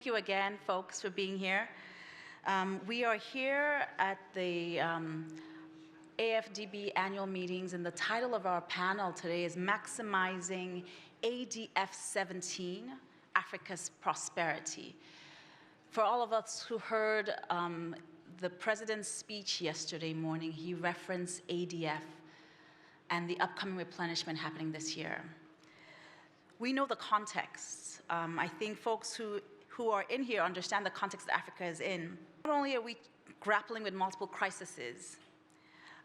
Thank you again, folks, for being here. We are here at the AFDB annual meetings, and the title of our panel today is Maximizing ADF-17, Africa's Prosperity. For all of us who heard the president's speech yesterday morning, he referenced ADF and the upcoming replenishment happening this year. We know the context. I think folks who are in here understand the context that Africa is in. Not only are we grappling with multiple crises,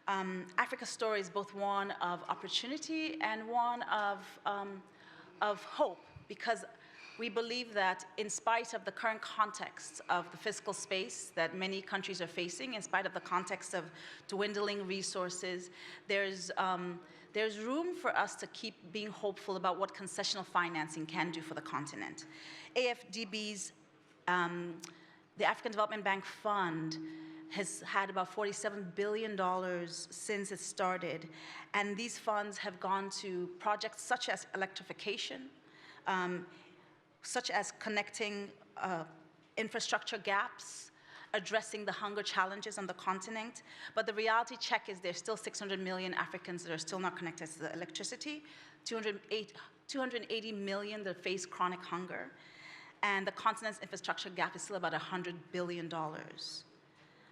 Africa's story is both one of opportunity and one of hope, because we believe that in spite of the current context of the fiscal space that many countries are facing, in spite of the context of dwindling resources, there's room for us to keep being hopeful about what concessional financing can do for the continent. AFDB's, the African Development Bank Fund, has had about $47 billion since it started, and these funds have gone to projects such as electrification, such as connecting infrastructure gaps, addressing the hunger challenges on the continent. But the reality check is there's still 600 million Africans that are still not connected to the electricity, 280 million that face chronic hunger, and the continent's infrastructure gap is still about $100 billion.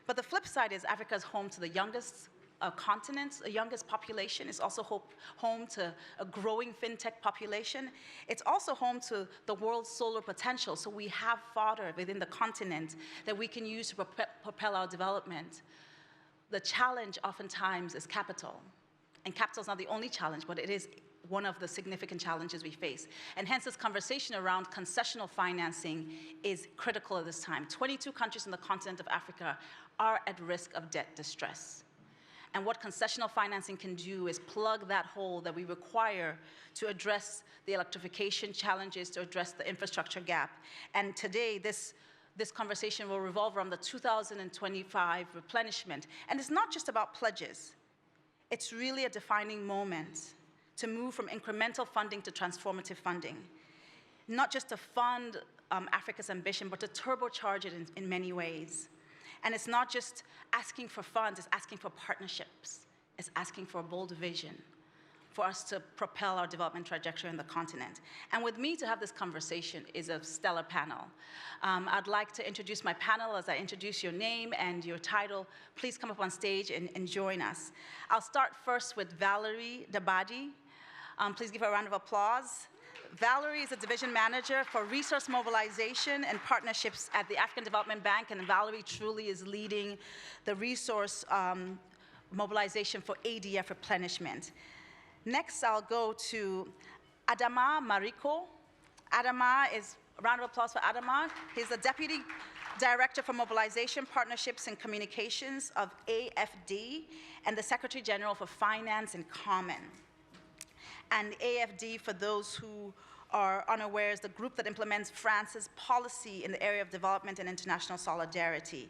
But the flip side is Africa is home to the youngest continent, the youngest population. It's also home to a growing fintech population. It's also home to the world's solar potential. So we have fodder within the continent that we can use to propel our development. The challenge oftentimes is capital. And capital is not the only challenge, but it is one of the significant challenges we face. And hence this conversation around concessional financing is critical at this time. 22 countries on the continent of Africa are at risk of debt distress. And what concessional financing can do is plug that hole that we require to address the electrification challenges, to address the infrastructure gap. And today, this conversation will revolve around the 2025 replenishment. And it's not just about pledges. It's really a defining moment to move from incremental funding to transformative funding. Not just to fund Africa's ambition, but to turbocharge it in many ways. And it's not just asking for funds, it's asking for partnerships. It's asking for a bold vision for us to propel our development trajectory in the continent. And with me to have this conversation is a stellar panel. I'd like to introduce my panel. As I introduce your name and your title, please come up on stage and join us. I'll start first with Valerie Dabadi. Please give her a round of applause. Valerie is a division manager for resource mobilization and partnerships at the African Development Bank, and Valerie truly is leading the resource mobilization for ADF replenishment. Next, I'll go to Adama Mariko. Adama is, a round of applause for Adama. He's the Deputy Director for Mobilization, Partnerships and Communications of AFD, and the Secretary General for Finance and Common. And AFD, for those who are unaware, is the group that implements France's policy in the area of development and international solidarity.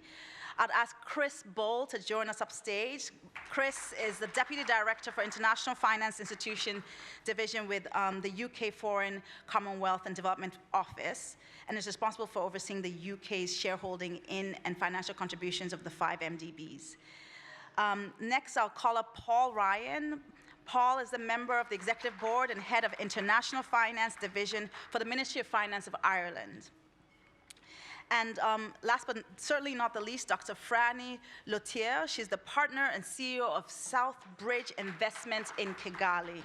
I'd ask Chris Bull to join us upstage. Chris is the Deputy Director for International Finance Institution Division with the UK Foreign, Commonwealth and Development Office, and is responsible for overseeing the UK's shareholding in and financial contributions of the 5 MDBs. Next, I'll call up Paul Ryan. Paul is a member of the Executive Board and Head of International Finance Division for the Ministry of Finance of Ireland. And last but certainly not the least, Dr. Franny Lotier. She's the partner and CEO of Southbridge Investments in Kigali.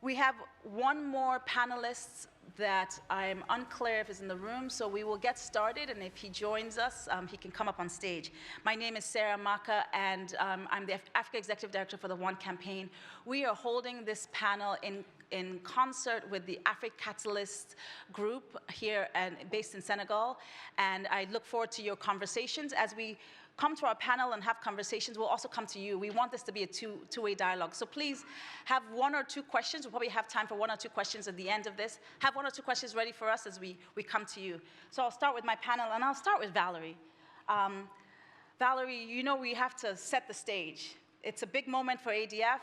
We have one more panelist that I'm unclear if is in the room, so we will get started, and if he joins us, he can come up on stage. My name is Sarah Maka, and I'm the Africa Executive Director for the One Campaign. We are holding this panel in concert with the AfriCatalyst group here and based in Senegal, and I look forward to your conversations. As we come to our panel and have conversations, we'll also come to you. We want this to be a two-way dialogue. So please have 1 or 2 questions. We'll probably have time for 1 or 2 questions at the end of this. Have 1 or 2 questions ready for us as we come to you. So I'll start with my panel, and I'll start with Valerie. Valerie, you know we have to set the stage. It's a big moment for ADF.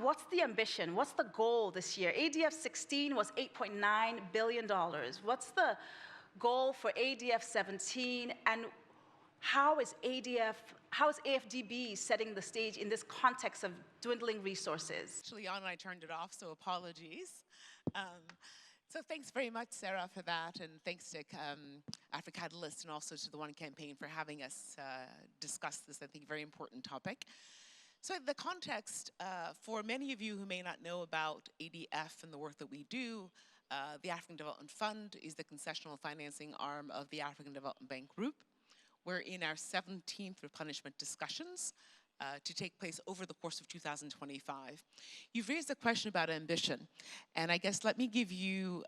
What's the ambition? What's the goal this year? ADF-16 was $8.9 billion. What's the goal for ADF-17? And how is AFDB setting the stage in this context of dwindling resources? Actually on and I turned it off, so apologies. So thanks very much, Sarah, for that, and thanks to AfriCatalyst and also to the One Campaign for having us discuss this, I think, very important topic. So the context, for many of you who may not know about ADF and the work that we do, the African Development Fund is the concessional financing arm of the African Development Bank Group. We're in our 17th replenishment discussions to take place over the course of 2025. You've raised a question about ambition, and I guess let me give you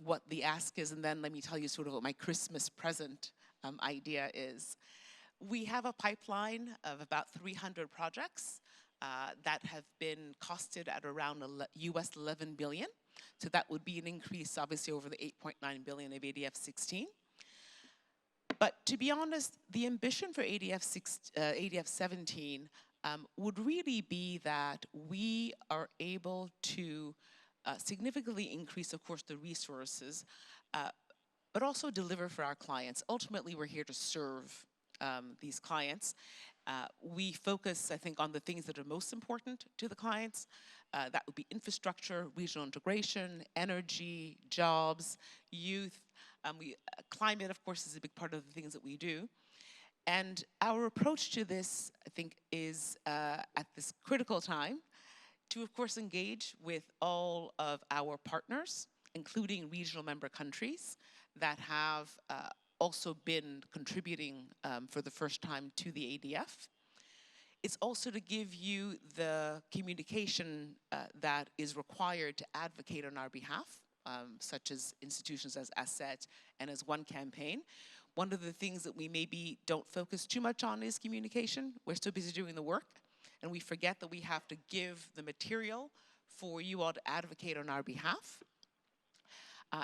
what the ask is, and then let me tell you sort of what my Christmas present idea is. We have a pipeline of about 300 projects that have been costed at around US $11 billion. So that would be an increase, obviously, over the $8.9 billion of ADF-16. But to be honest, the ambition for ADF-17 would really be that we are able to significantly increase, of course, the resources, but also deliver for our clients. Ultimately, we're here to serve these clients. We focus, I think, on the things that are most important to the clients. That would be infrastructure, regional integration, energy, jobs, youth. Climate, of course, is a big part of the things that we do. And our approach to this, I think, is at this critical time to, of course, engage with all of our partners, including regional member countries that have also been contributing for the first time to the ADF. It's also to give you the communication that is required to advocate on our behalf, such as institutions as ASSET and as One Campaign. One of the things that we maybe don't focus too much on is communication. We're so busy doing the work, and we forget that we have to give the material for you all to advocate on our behalf.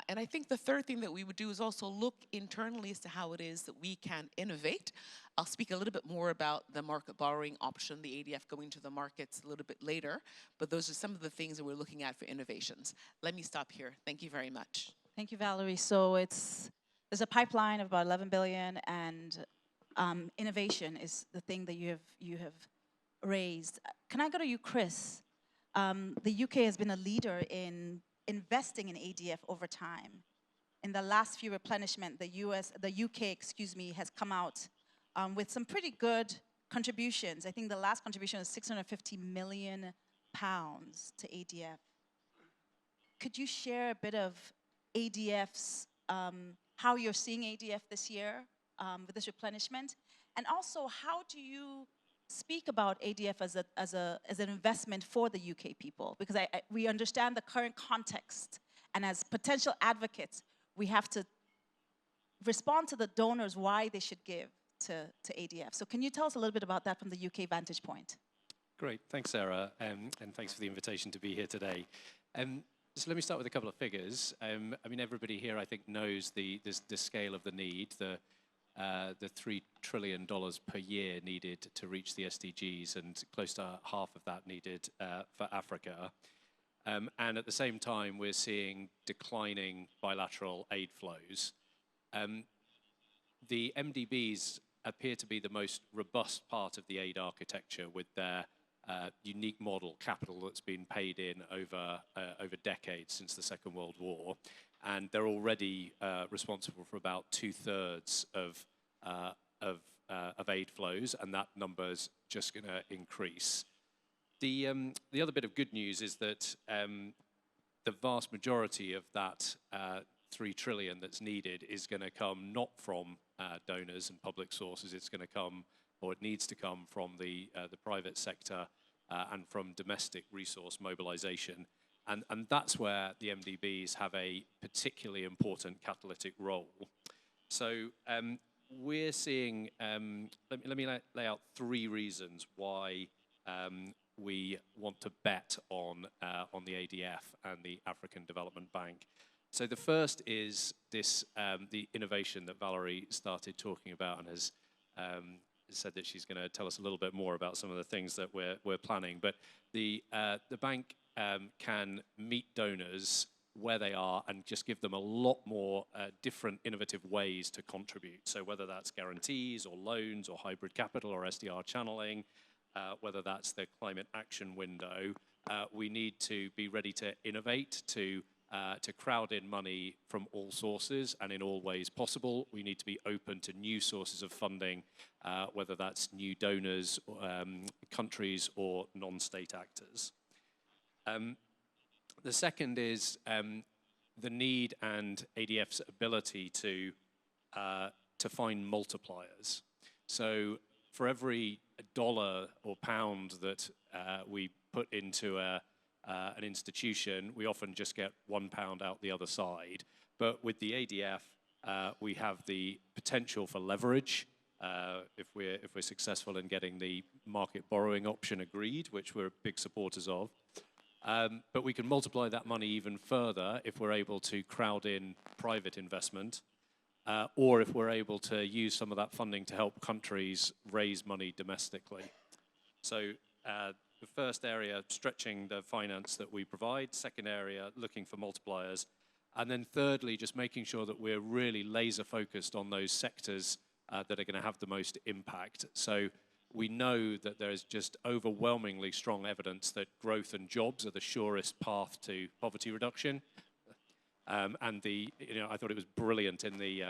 And I think the third thing that we would do is also look internally as to how it is that we can innovate. I'll speak a little bit more about the market borrowing option, the ADF going to the markets a little bit later, but those are some of the things that we're looking at for innovations. Let me stop here. Thank you very much. Thank you, Valerie. So there's a pipeline of about 11 billion, and innovation is the thing that you have raised. Can I go to you, Chris? The UK has been a leader in investing in ADF over time. In the last few replenishment, the UK, has come out with some pretty good contributions. I think the last contribution was £650 million to ADF. Could you share a bit of ADF's, how you're seeing ADF this year with this replenishment? And also, how do you speak about ADF as an investment for the UK people? Because we understand the current context, and as potential advocates, we have to respond to the donors why they should give to ADF. So can you tell us a little bit about that from the UK vantage point? Great, thanks, Sarah, and thanks for the invitation to be here today. So let me start with a couple of figures. I mean, everybody here, I think, knows the scale of the need, the $3 trillion per year needed to reach the SDGs, and close to half of that needed for Africa. And at the same time, we're seeing declining bilateral aid flows. The MDBs appear to be the most robust part of the aid architecture, with their unique model capital that's been paid in over decades since the Second World War. And they're already responsible for about 2/3 of aid flows, and that number's just going to increase. The other bit of good news is that the vast majority of that $3 trillion that's needed is going to come not from donors and public sources. It's going to come, or it needs to come, from the private sector and from domestic resource mobilization. And that's where the MDBs have a particularly important catalytic role. So we're seeing, let me lay out 3 reasons why we want to bet on the ADF and the African Development Bank. So the first is this, the innovation that Valerie started talking about and has said that she's going to tell us a little bit more about some of the things that we're planning. But the bank can meet donors where they are and just give them a lot more different innovative ways to contribute. So whether that's guarantees or loans or hybrid capital or SDR channeling, whether that's the climate action window, we need to be ready to innovate, to crowd in money from all sources and in all ways possible. We need to be open to new sources of funding, whether that's new donors, countries, or non-state actors. The second is the need and ADF's ability to find multipliers. So for every dollar or pound that we put into an institution, we often just get £1 out the other side. But with the ADF, we have the potential for leverage if we're successful in getting the market borrowing option agreed, which we're big supporters of. But we can multiply that money even further if we're able to crowd in private investment, or if we're able to use some of that funding to help countries raise money domestically. So the first area, stretching the finance that we provide. Second area, looking for multipliers. And then thirdly, just making sure that we're really laser focused on those sectors that are going to have the most impact. So we know that there is just overwhelmingly strong evidence that growth and jobs are the surest path to poverty reduction. And I thought it was brilliant in the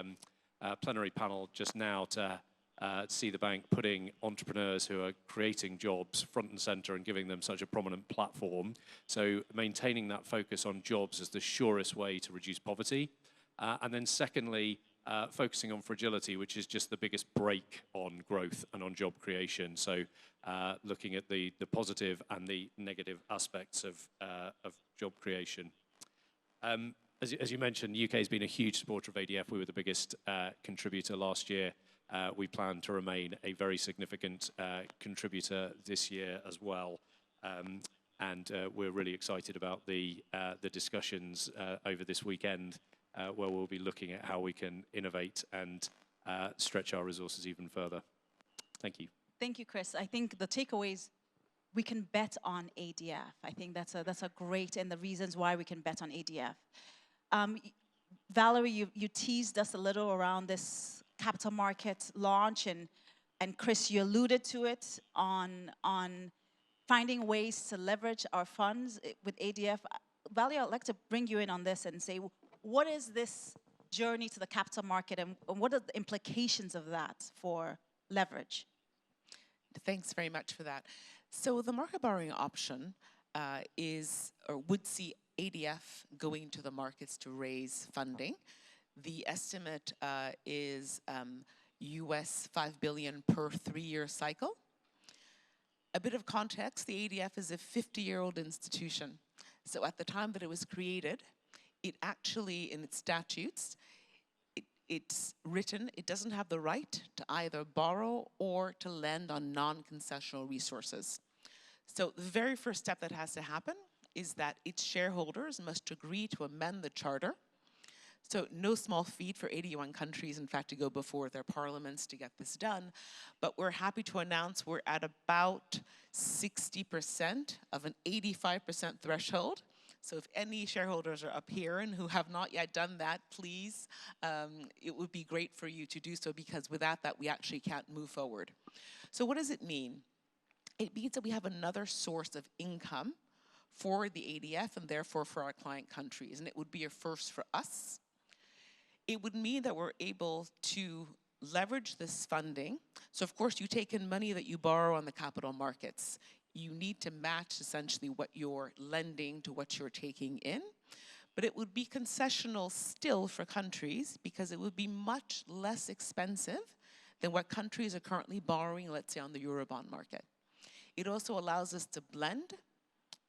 plenary panel just now to see the bank putting entrepreneurs who are creating jobs front and center and giving them such a prominent platform. So maintaining that focus on jobs is the surest way to reduce poverty. And then secondly, focusing on fragility, which is just the biggest brake on growth and on job creation. So looking at the positive and the negative aspects of job creation. As you mentioned, the UK has been a huge supporter of ADF. We were the biggest contributor last year. We plan to remain a very significant contributor this year as well. And we're really excited about the discussions over this weekend where we'll be looking at how we can innovate and stretch our resources even further. Thank you. Thank you, Chris. I think the takeaways, we can bet on ADF. I think that's a great, and the reasons why we can bet on ADF. Valerie, you teased us a little around this capital market launch, and Chris, you alluded to it on finding ways to leverage our funds with ADF. Valerie, I'd like to bring you in on this and say, what is this journey to the capital market, and what are the implications of that for leverage? Thanks very much for that. So the market borrowing option would see ADF going to the markets to raise funding. The estimate is US $5 billion per 3-year cycle. A bit of context, the ADF is a 50-year-old institution. So at the time that it was created, it actually, in its statutes, it's written, it doesn't have the right to either borrow or to lend on non-concessional resources. So the very first step that has to happen is that its shareholders must agree to amend the charter. So no small feat for 81 countries, in fact, to go before their parliaments to get this done. But we're happy to announce we're at about 60% of an 85% threshold. So if any shareholders are up here and who have not yet done that, please, it would be great for you to do so, because without that, we actually can't move forward. So what does it mean? It means that we have another source of income for the ADF and therefore for our client countries, and it would be a first for us. It would mean that we're able to leverage this funding. So of course, you take in money that you borrow on the capital markets. You need to match essentially what you're lending to what you're taking in. But it would be concessional still for countries, because it would be much less expensive than what countries are currently borrowing, let's say, on the Eurobond market. It also allows us to blend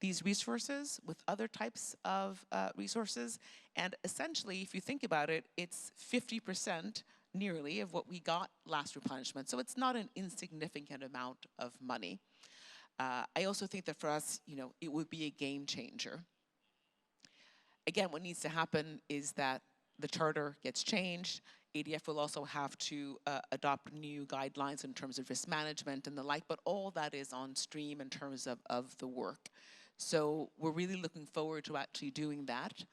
these resources with other types of resources. And essentially, if you think about it, it's 50% nearly of what we got last replenishment. So it's not an insignificant amount of money. I also think that for us, it would be a game changer. Again, what needs to happen is that the charter gets changed. ADF will also have to adopt new guidelines in terms of risk management and the like, but all that is on stream in terms of the work. So we're really looking forward to actually doing that,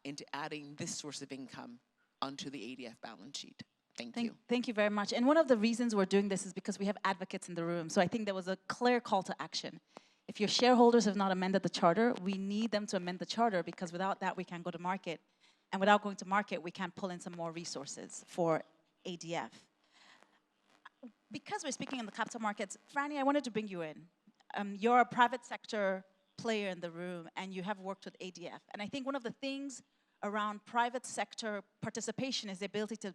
into adding this source of income onto the ADF balance sheet. Thank you. Thank you very much. And one of the reasons we're doing this is because we have advocates in the room. So I think there was a clear call to action. If your shareholders have not amended the charter, we need them to amend the charter, because without that, we can't go to market. And without going to market, we can't pull in some more resources for ADF. Because we're speaking in the capital markets, Franny, I wanted to bring you in. You're a private sector player in the room, and you have worked with ADF. And I think one of the things around private sector participation is the ability to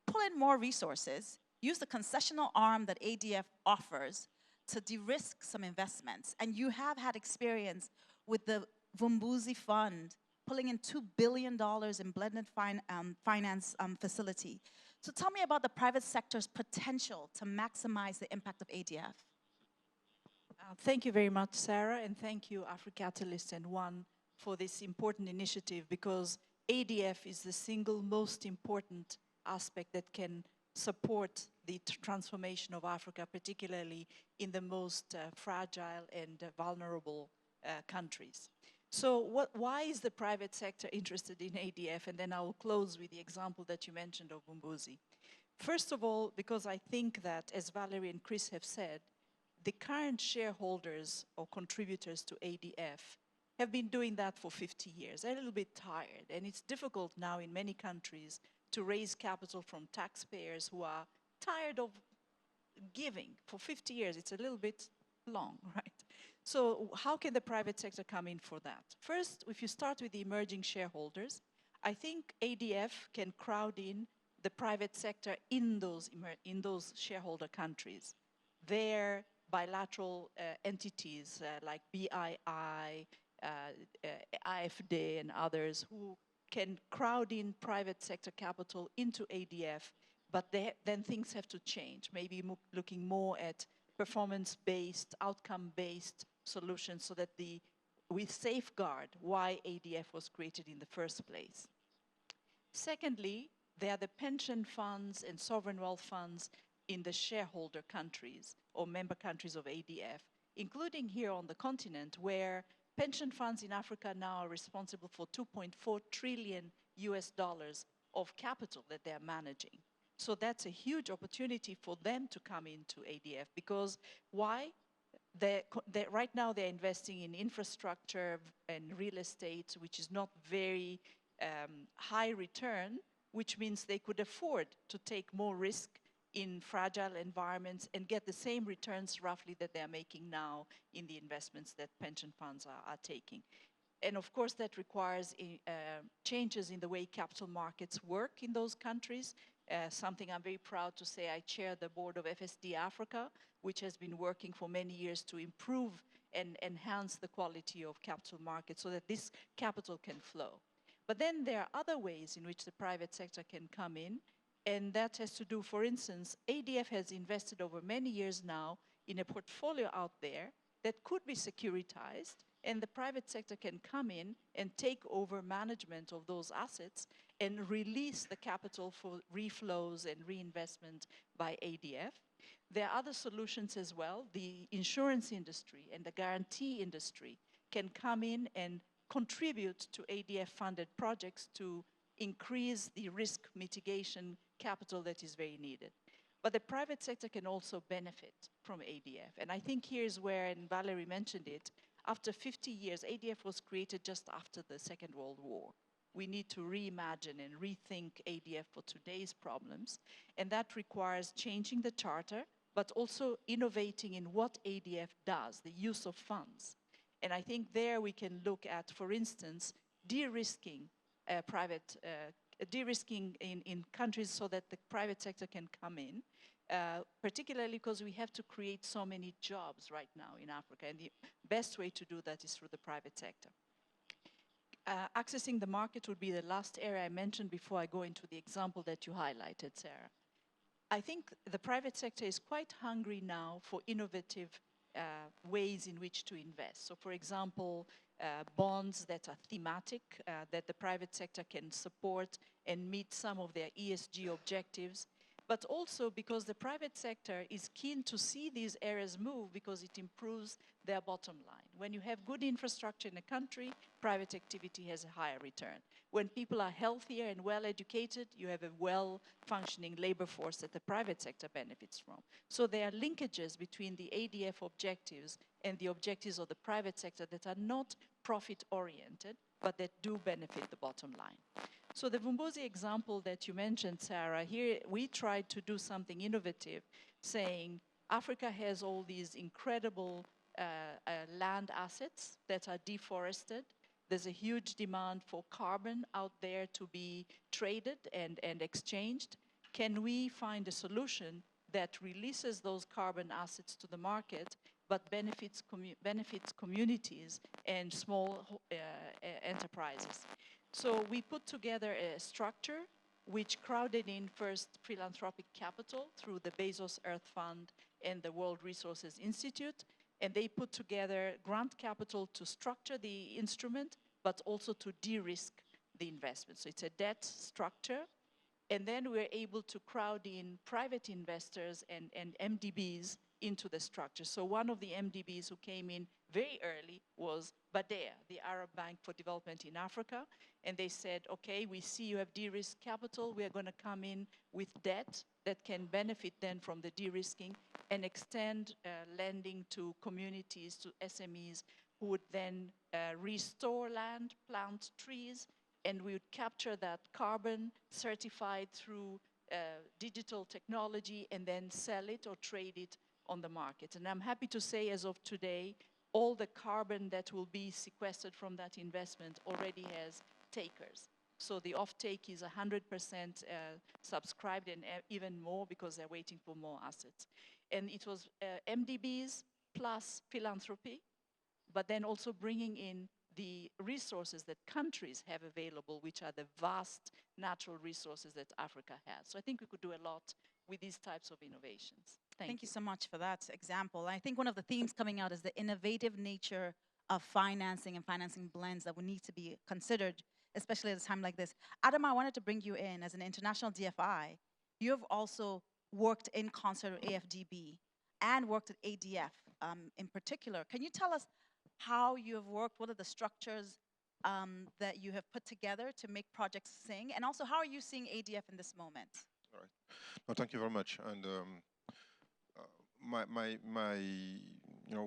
pull in more resources, use the concessional arm that ADF offers to de-risk some investments. And you have had experience with the Vumbuzi Fund, pulling in $2 billion in blended finance facility. So tell me about the private sector's potential to maximize the impact of ADF. Thank you very much, Sarah, and thank you, AfriCatalyst and One, for this important initiative, because ADF is the single most important aspect that can support the transformation of Africa, particularly in the most fragile and vulnerable countries. So why is the private sector interested in ADF? And then I will close with the example that you mentioned of Mbuzi. First of all, because I think that, as Valerie and Chris have said, the current shareholders or contributors to ADF have been doing that for 50 years. They're a little bit tired, and it's difficult now in many countries to raise capital from taxpayers who are tired of giving. For 50 years, it's a little bit long, right? So how can the private sector come in for that? First, if you start with the emerging shareholders, I think ADF can crowd in the private sector in those shareholder countries. Their bilateral entities like BII, IFD and others, who can crowd in private sector capital into ADF, but then things have to change, maybe looking more at performance-based, outcome-based solutions, so that we safeguard why ADF was created in the first place. Secondly, there are the pension funds and sovereign wealth funds in the shareholder countries or member countries of ADF, including here on the continent, where pension funds in Africa now are responsible for $2.4 trillion of capital that they're managing. So that's a huge opportunity for them to come into ADF, because why? Right now they're investing in infrastructure and real estate, which is not very high return, which means they could afford to take more risk in fragile environments and get the same returns roughly that they're making now in the investments that pension funds are taking. And of course that requires changes in the way capital markets work in those countries. Something I'm very proud to say, I chair the board of FSD Africa, which has been working for many years to improve and enhance the quality of capital markets so that this capital can flow. But then there are other ways in which the private sector can come in, and that has to do, for instance, ADF has invested over many years now in a portfolio out there that could be securitized, and the private sector can come in and take over management of those assets and release the capital for reflows and reinvestment by ADF. There are other solutions as well. The insurance industry and the guarantee industry can come in and contribute to ADF-funded projects to increase the risk mitigation capital that is very needed. But the private sector can also benefit from ADF. And I think here's where, and Valerie mentioned it, after 50 years, ADF was created just after the Second World War. We need to reimagine and rethink ADF for today's problems. And that requires changing the charter, but also innovating in what ADF does, the use of funds. And I think there we can look at, for instance, de-risking de-risking in countries so that the private sector can come in, particularly because we have to create so many jobs right now in Africa. And the best way to do that is through the private sector. Accessing the market would be the last area I mentioned before I go into the example that you highlighted, Sarah. I think the private sector is quite hungry now for innovative ways in which to invest. So for example, bonds that are thematic, that the private sector can support and meet some of their ESG objectives, but also because the private sector is keen to see these areas move because it improves their bottom line. When you have good infrastructure in a country, private activity has a higher return. When people are healthier and well educated, you have a well-functioning labor force that the private sector benefits from. So there are linkages between the ADF objectives and the objectives of the private sector that are not profit-oriented, but that do benefit the bottom line. So the Vumbuzi example that you mentioned, Sarah, here we tried to do something innovative, saying Africa has all these incredible land assets that are deforested. There's a huge demand for carbon out there to be traded and exchanged. Can we find a solution that releases those carbon assets to the market but benefits communities and small enterprises? So we put together a structure which crowded in first philanthropic capital through the Bezos Earth Fund and the World Resources Institute, and they put together grant capital to structure the instrument, but also to de-risk the investment. So it's a debt structure, and then we're able to crowd in private investors and MDBs into the structure. So one of the MDBs who came in very early was Badea, the Arab Bank for Development in Africa. And they said, okay, we see you have de-risk capital. We are going to come in with debt that can benefit then from the de-risking and extend lending to communities, to SMEs, who would then restore land, plant trees, and we would capture that carbon certified through digital technology and then sell it or trade it on the market. And I'm happy to say, as of today, all the carbon that will be sequestered from that investment already has takers. So the offtake is 100% subscribed and even more because they're waiting for more assets. And it was MDBs plus philanthropy, but then also bringing in the resources that countries have available, which are the vast natural resources that Africa has. So I think we could do a lot with these types of innovations. Thank you so much for that example. I think one of the themes coming out is the innovative nature of financing and financing blends that would need to be considered, especially at a time like this. Adam, I wanted to bring you in as an international DFI. You have also worked in concert with AFDB and worked at ADF in particular. Can you tell us how you have worked? What are the structures that you have put together to make projects sing? And also, how are you seeing ADF in this moment? All right. No, thank you very much. And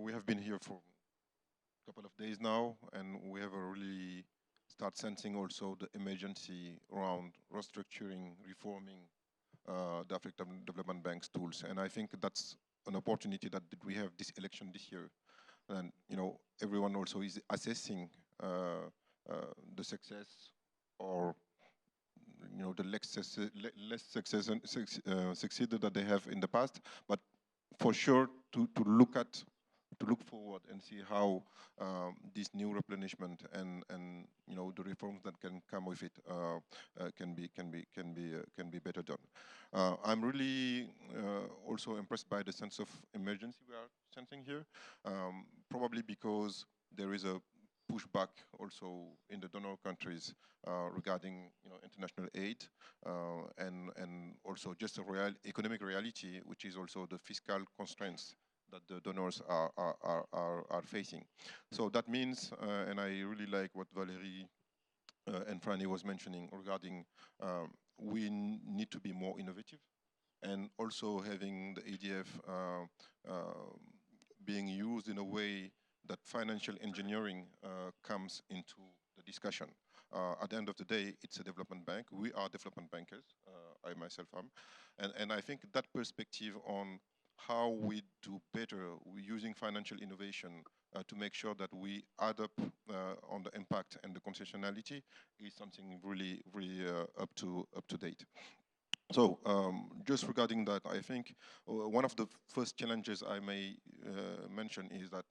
we have been here for a couple of days now, and we have really start sensing also the emergency around restructuring, reforming the African Development Bank's tools. And I think that's an opportunity that we have this election this year. And everyone also is assessing the success or the less succeeded that they have in the past, but for sure to look forward and see how this new replenishment and the reforms that can come with it can be better done. I'm really also impressed by the sense of emergency we are sensing here, probably because there is a pushback also in the donor countries regarding international aid and also just a real economic reality, which is also the fiscal constraints that the donors are facing. So that means, and I really like what Valérie and Franny was mentioning regarding we need to be more innovative, and also having the ADF being used in a way that financial engineering comes into the discussion. At the end of the day, it's a development bank. We are development bankers, I myself am. And I think that perspective on how we do better using financial innovation to make sure that we add up on the impact and the concessionality is something really, really up to date. So just regarding that, I think one of the first challenges I may mention is that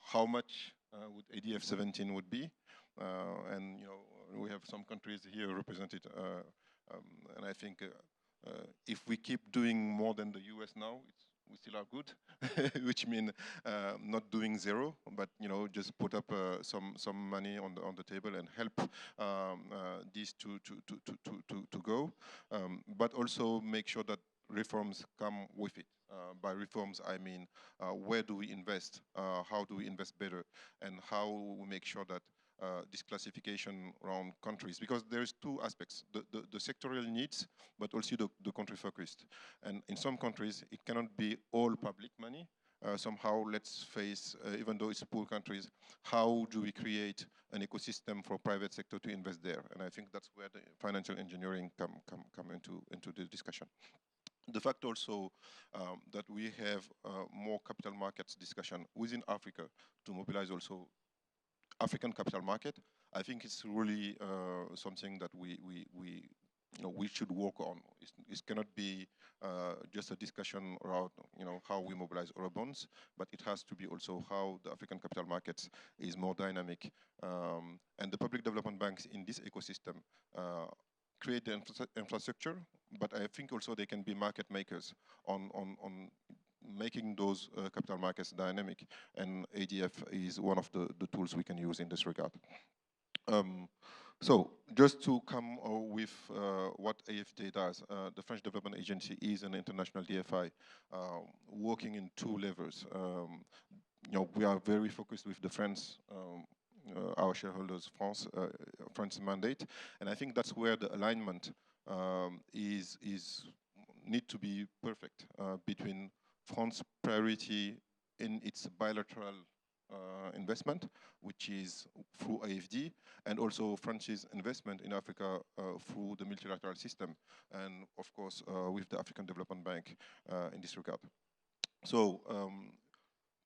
how much would ADF-17 would be, and we have some countries here represented, and I think if we keep doing more than the US now, it's we still are good, which means not doing zero, but just put up some money on the table and help these to go, but also make sure that reforms come with it. By reforms, I mean where do we invest, how do we invest better, and how we make sure that this classification around countries, because there's two aspects, the sectorial needs, but also the country focused. And in some countries, it cannot be all public money. Somehow, let's face, even though it's poor countries, how do we create an ecosystem for private sector to invest there? And I think that's where the financial engineering come into the discussion. The fact also that we have more capital markets discussion within Africa to mobilize also African capital market, I think it's really something that we should work on. It cannot be just a discussion around how we mobilize our bonds, but it has to be also how the African capital markets is more dynamic, and the public development banks in this ecosystem create the infrastructure, but I think also they can be market makers on making those capital markets dynamic, and ADF is one of the tools we can use in this regard. So just to come with what AFD does, the French Development Agency is an international DFI working in two levels. We are very focused with the France, our shareholders, France mandate, and I think that's where the alignment need to be perfect between France priority in its bilateral investment, which is through AFD, and also France's investment in Africa through the multilateral system, and of course with the African Development Bank in this regard. So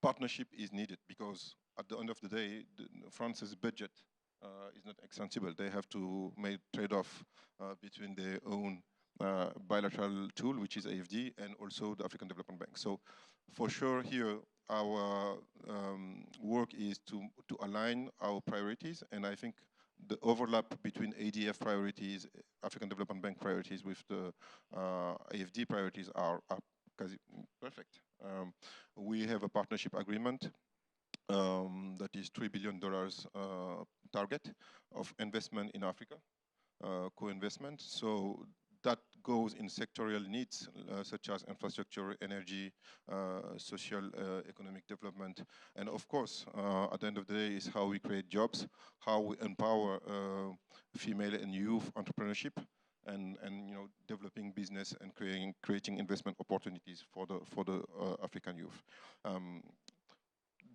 partnership is needed, because at the end of the day, France's budget is not extensible. They have to make trade-off between their own bilateral tool, which is AFD, and also the African Development Bank. So for sure here, our work is to align our priorities, and I think the overlap between ADF priorities, African Development Bank priorities, with the AFD priorities are perfect. We have a partnership agreement that is $3 billion target of investment in Africa, co-investment. So that goes in sectorial needs such as infrastructure, energy, social, economic development. And of course, at the end of the day, is how we create jobs, how we empower female and youth entrepreneurship, and developing business and creating investment opportunities for the African youth.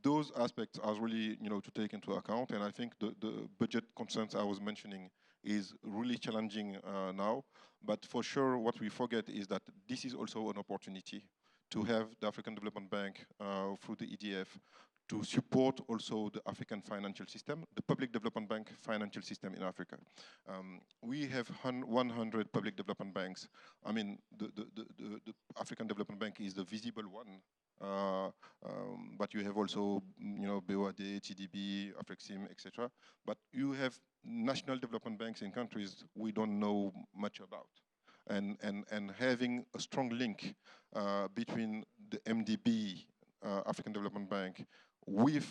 Those aspects are really to take into account, and I think the budget concerns I was mentioning is really challenging now. But for sure, what we forget is that this is also an opportunity to have the African Development Bank through the EDF to support also the African financial system, the public development bank financial system in Africa. We have 100 public development banks. I mean, the African Development Bank is the visible one, but you have also, BOAD, TDB, Afrexim, etc. But you have national development banks in countries we don't know much about. And having a strong link between the MDB, African Development Bank, with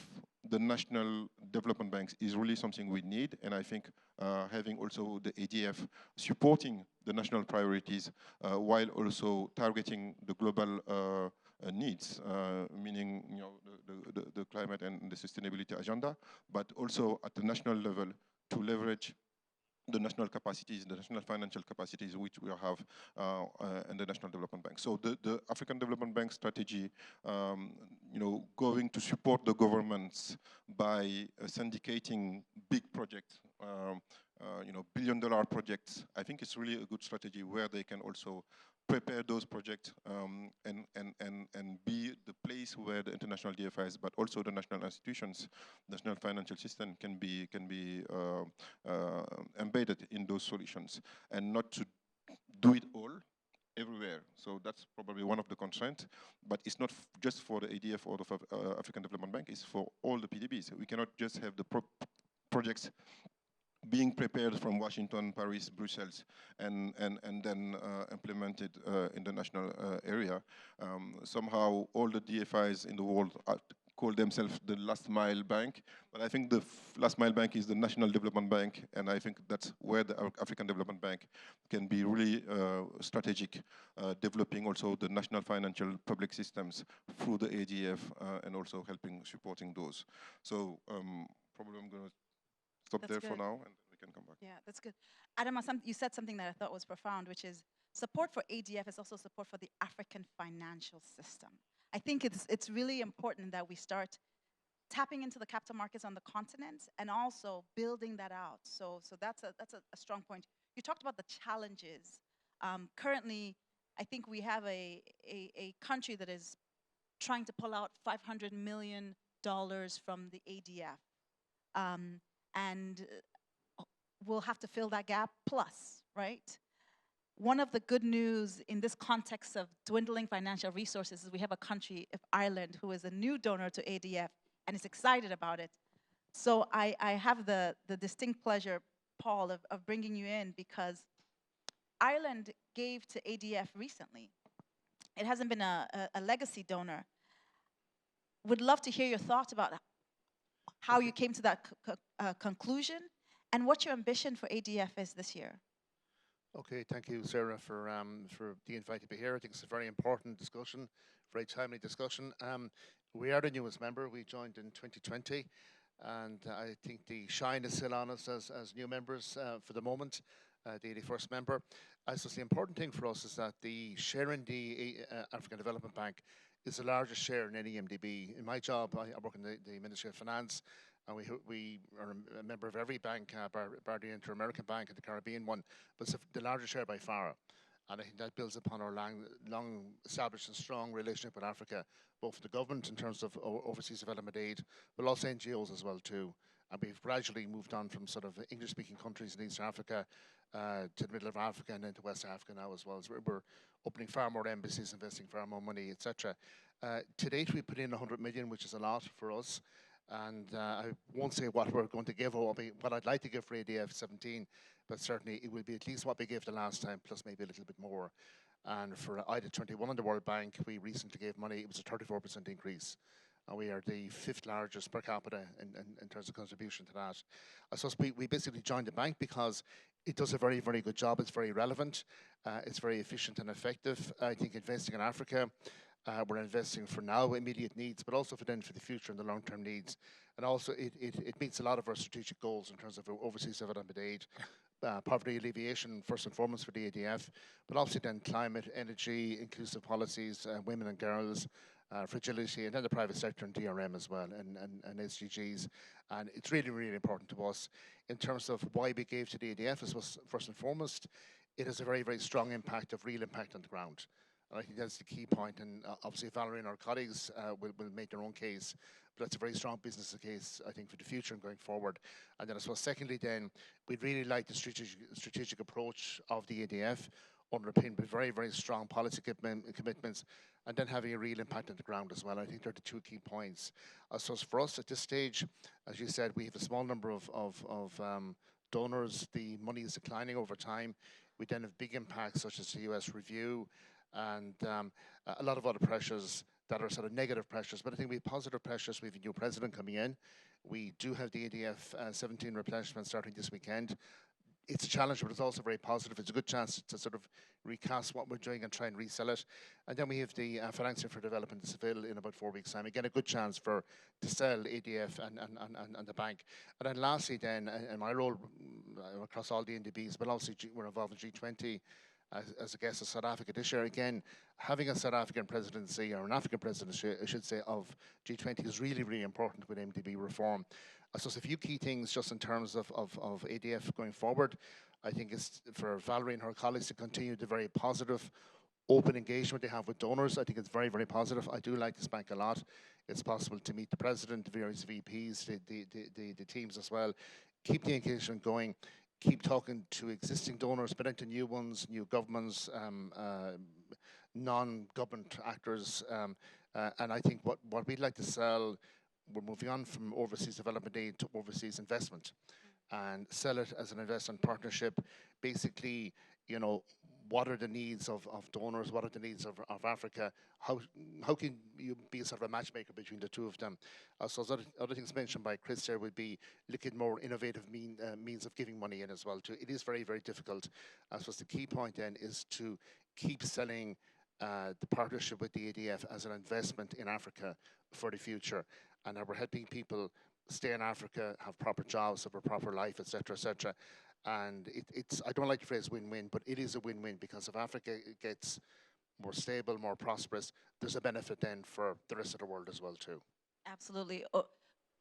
the national development banks is really something we need. And I think having also the ADF supporting the national priorities while also targeting the global needs, meaning the climate and the sustainability agenda, but also at the national level to leverage the national capacities, the national financial capacities which we have in the National Development Bank. So the African Development Bank strategy, going to support the governments by syndicating big projects, billion-dollar projects, I think it's really a good strategy where they can also prepare those projects and be the place where the international DFIs, but also the national institutions, national financial system can be embedded in those solutions, and not to do it all everywhere. So that's probably one of the constraints, but it's not just for the ADF or the African Development Bank, it's for all the PDBs. We cannot just have the projects being prepared from Washington, Paris, Brussels, and then implemented in the national area. Somehow all the DFIs in the world call themselves the last mile bank, but I think the last mile bank is the National Development Bank, and I think that's where the African Development Bank can be really strategic, developing also the national financial public systems through the ADF and also supporting those. So probably I'm going to stop That's there good. for now, and then we can come back. Yeah, that's good. Adama, you said something that I thought was profound, which is support for ADF is also support for the African financial system. I think it's really important that we start tapping into the capital markets on the continent and also building that out. So that's a strong point. You talked about the challenges. Currently, I think we have a country that is trying to pull out $500 million from the ADF. And we'll have to fill that gap plus, right? One of the good news in this context of dwindling financial resources is we have a country of Ireland who is a new donor to ADF and is excited about it. So I have the distinct pleasure, Paul, of bringing you in because Ireland gave to ADF recently. It hasn't been a legacy donor. Would love to hear your thoughts about how you came to that conclusion and what your ambition for ADF is this year. Okay, thank you, Sarah, for the invite to be here. I think it's a very important discussion, very timely discussion. We are the newest member. We joined in 2020, and I think the shine is still on us as new members for the moment, the 81st member. So the important thing for us is that the share in the African Development Bank is the largest share in any MDB. In my job, I work in the Ministry of Finance, and we are a member of every bank, bar the Inter-American Bank and the Caribbean one, but it's the largest share by far. And I think that builds upon our long established and strong relationship with Africa, both with the government in terms of overseas development aid, but also NGOs as well too. And we've gradually moved on from sort of English-speaking countries in East Africa to the middle of Africa and then to West Africa now as well. So we're opening far more embassies, investing far more money, etc. To date, we put in 100 million, which is a lot for us. And I won't say what we're going to give or what I'd like to give for ADF-17, but certainly it will be at least what we gave the last time, plus maybe a little bit more. And for ADF-21 in the World Bank, we recently gave money. It was a 34% increase. And we are the 5th largest per capita in terms of contribution to that. I suppose we basically joined the bank because it does a very, very good job. It's very relevant. It's very efficient and effective. I think investing in Africa, we're investing for now immediate needs, but also for the future and the long-term needs. And also it meets a lot of our strategic goals in terms of overseas development aid, poverty alleviation first and foremost for the ADF, but also then climate, energy, inclusive policies, women and girls, fragility, and then the private sector and DRM as well, and SDGs. And it's really, really important to us in terms of why we gave to the ADF. As was first and foremost, it has a very, very strong impact of real impact on the ground. And I think that's the key point, and obviously Valerie and our colleagues will make their own case, but that's a very strong business case, I think, for the future and going forward. And then I suppose secondly then, we'd really like the strategic approach of the ADF, underpinned by very, very strong policy commitments, and then having a real impact on the ground as well. I think they're the 2 key points. So for us at this stage, as you said, we have a small number of donors. The money is declining over time. We then have big impacts such as the US review, and a lot of other pressures that are sort of negative pressures. But I think we have positive pressures. We have a new president coming in. We do have the ADF-17 replenishment starting this weekend. It's a challenge, but it's also very positive. It's a good chance to sort of recast what we're doing and try and resell it. And then we have the financing for development in Seville in about 4 weeks' time. Again, a good chance to sell ADF and the bank. And then lastly then, in my role across all the NDBs, but obviously we're involved in G20, as a guest of South Africa this year. Again, having a South African presidency, or an African presidency, I should say, of G20 is really, really important with MDB reform. So a few key things just in terms of ADF going forward. I think it's for Valerie and her colleagues to continue the very positive, open engagement they have with donors. I think it's very, very positive. I do like this bank a lot. It's possible to meet the president, the various VPs, the teams as well. Keep the engagement going. Keep talking to existing donors, but into new ones, new governments, non-government actors. And I think what we'd like to sell, we're moving on from overseas development aid to overseas investment. and sell it as an investment partnership. Basically, you know, what are the needs of donors? What are the needs of Africa? How can you be sort of a matchmaker between the two of them? So other things mentioned by Chris there would be looking at more innovative means of giving money in as well too. It is very, very difficult. I suppose the key point then is to keep selling the partnership with the ADF as an investment in Africa for the future, and that we're helping people stay in Africa, have proper jobs, have a proper life, etc., etc. And it's, I don't like the phrase win-win, but it is a win-win, because if Africa gets more stable, more prosperous, there's a benefit then for the rest of the world as well too. Absolutely.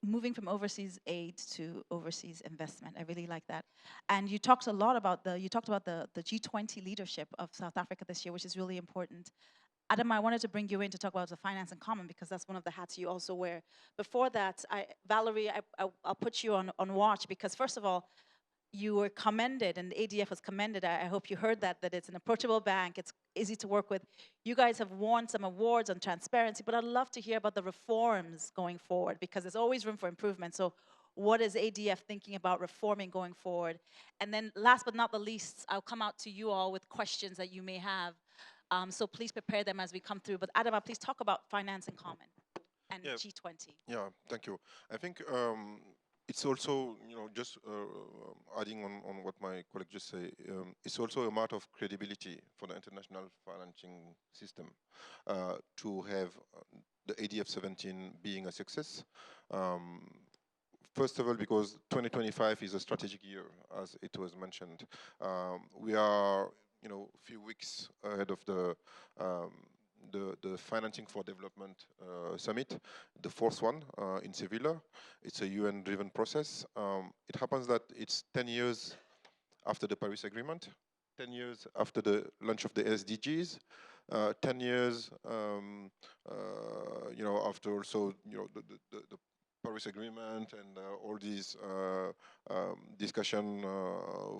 Moving from overseas aid to overseas investment. I really like that. And you talked a lot about the G20 leadership of South Africa this year, which is really important. Adam, I wanted to bring you in to talk about the finance in common, because that's one of the hats you also wear. Before that, Valerie, I'll put you on watch, because first of all, you were commended, and the ADF was commended. I hope you heard that it's an approachable bank, it's easy to work with. You guys have won some awards on transparency, but I'd love to hear about the reforms going forward, because there's always room for improvement. So what is ADF thinking about reforming going forward? And then last but not the least, I'll come out to you all with questions that you may have. So please prepare them as we come through. But Adama, please talk about finance in common and G20. Yeah, thank you. I think it's also, you know, just adding on what my colleague just said, it's also a matter of credibility for the international financing system to have the ADF-17 being a success. First of all, because 2025 is a strategic year, as it was mentioned. We are, you know, a few weeks ahead of the Financing for Development Summit, the fourth one in Sevilla. It's a UN-driven process. It happens that it's 10 years after the Paris Agreement, 10 years after the launch of the SDGs, 10 years, you know, after also, you know, the Paris Agreement and all these discussion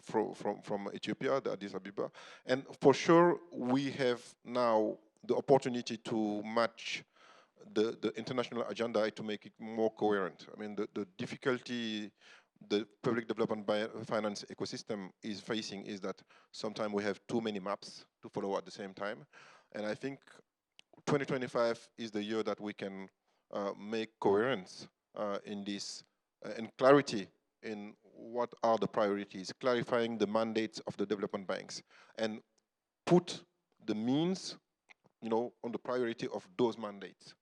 from Ethiopia, the Addis Ababa. And for sure, we have now the opportunity to match the international agenda to make it more coherent. I mean, the difficulty the public development finance ecosystem is facing is that sometimes we have too many maps to follow at the same time. And I think 2025 is the year that we can make coherence in this and clarity in what are the priorities, clarifying the mandates of the development banks, and put the means, you know, on the priority of those mandates.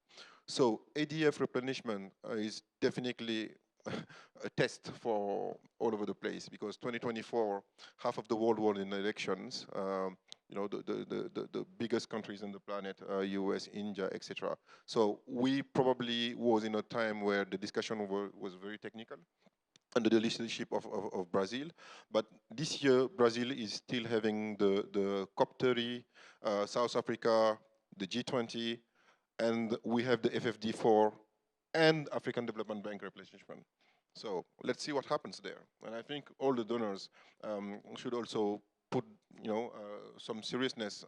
So ADF replenishment is definitely a test for all over the place, because 2024, half of the world was in elections. You know, the biggest countries on the planet, US, India, etc. So we probably was in a time where the discussion was very technical under the leadership of Brazil. But this year, Brazil is still having the COP30, South Africa, the G20, and we have the FFD4 and African Development Bank replenishment. So let's see what happens there. And I think all the donors should also put, you know, some seriousness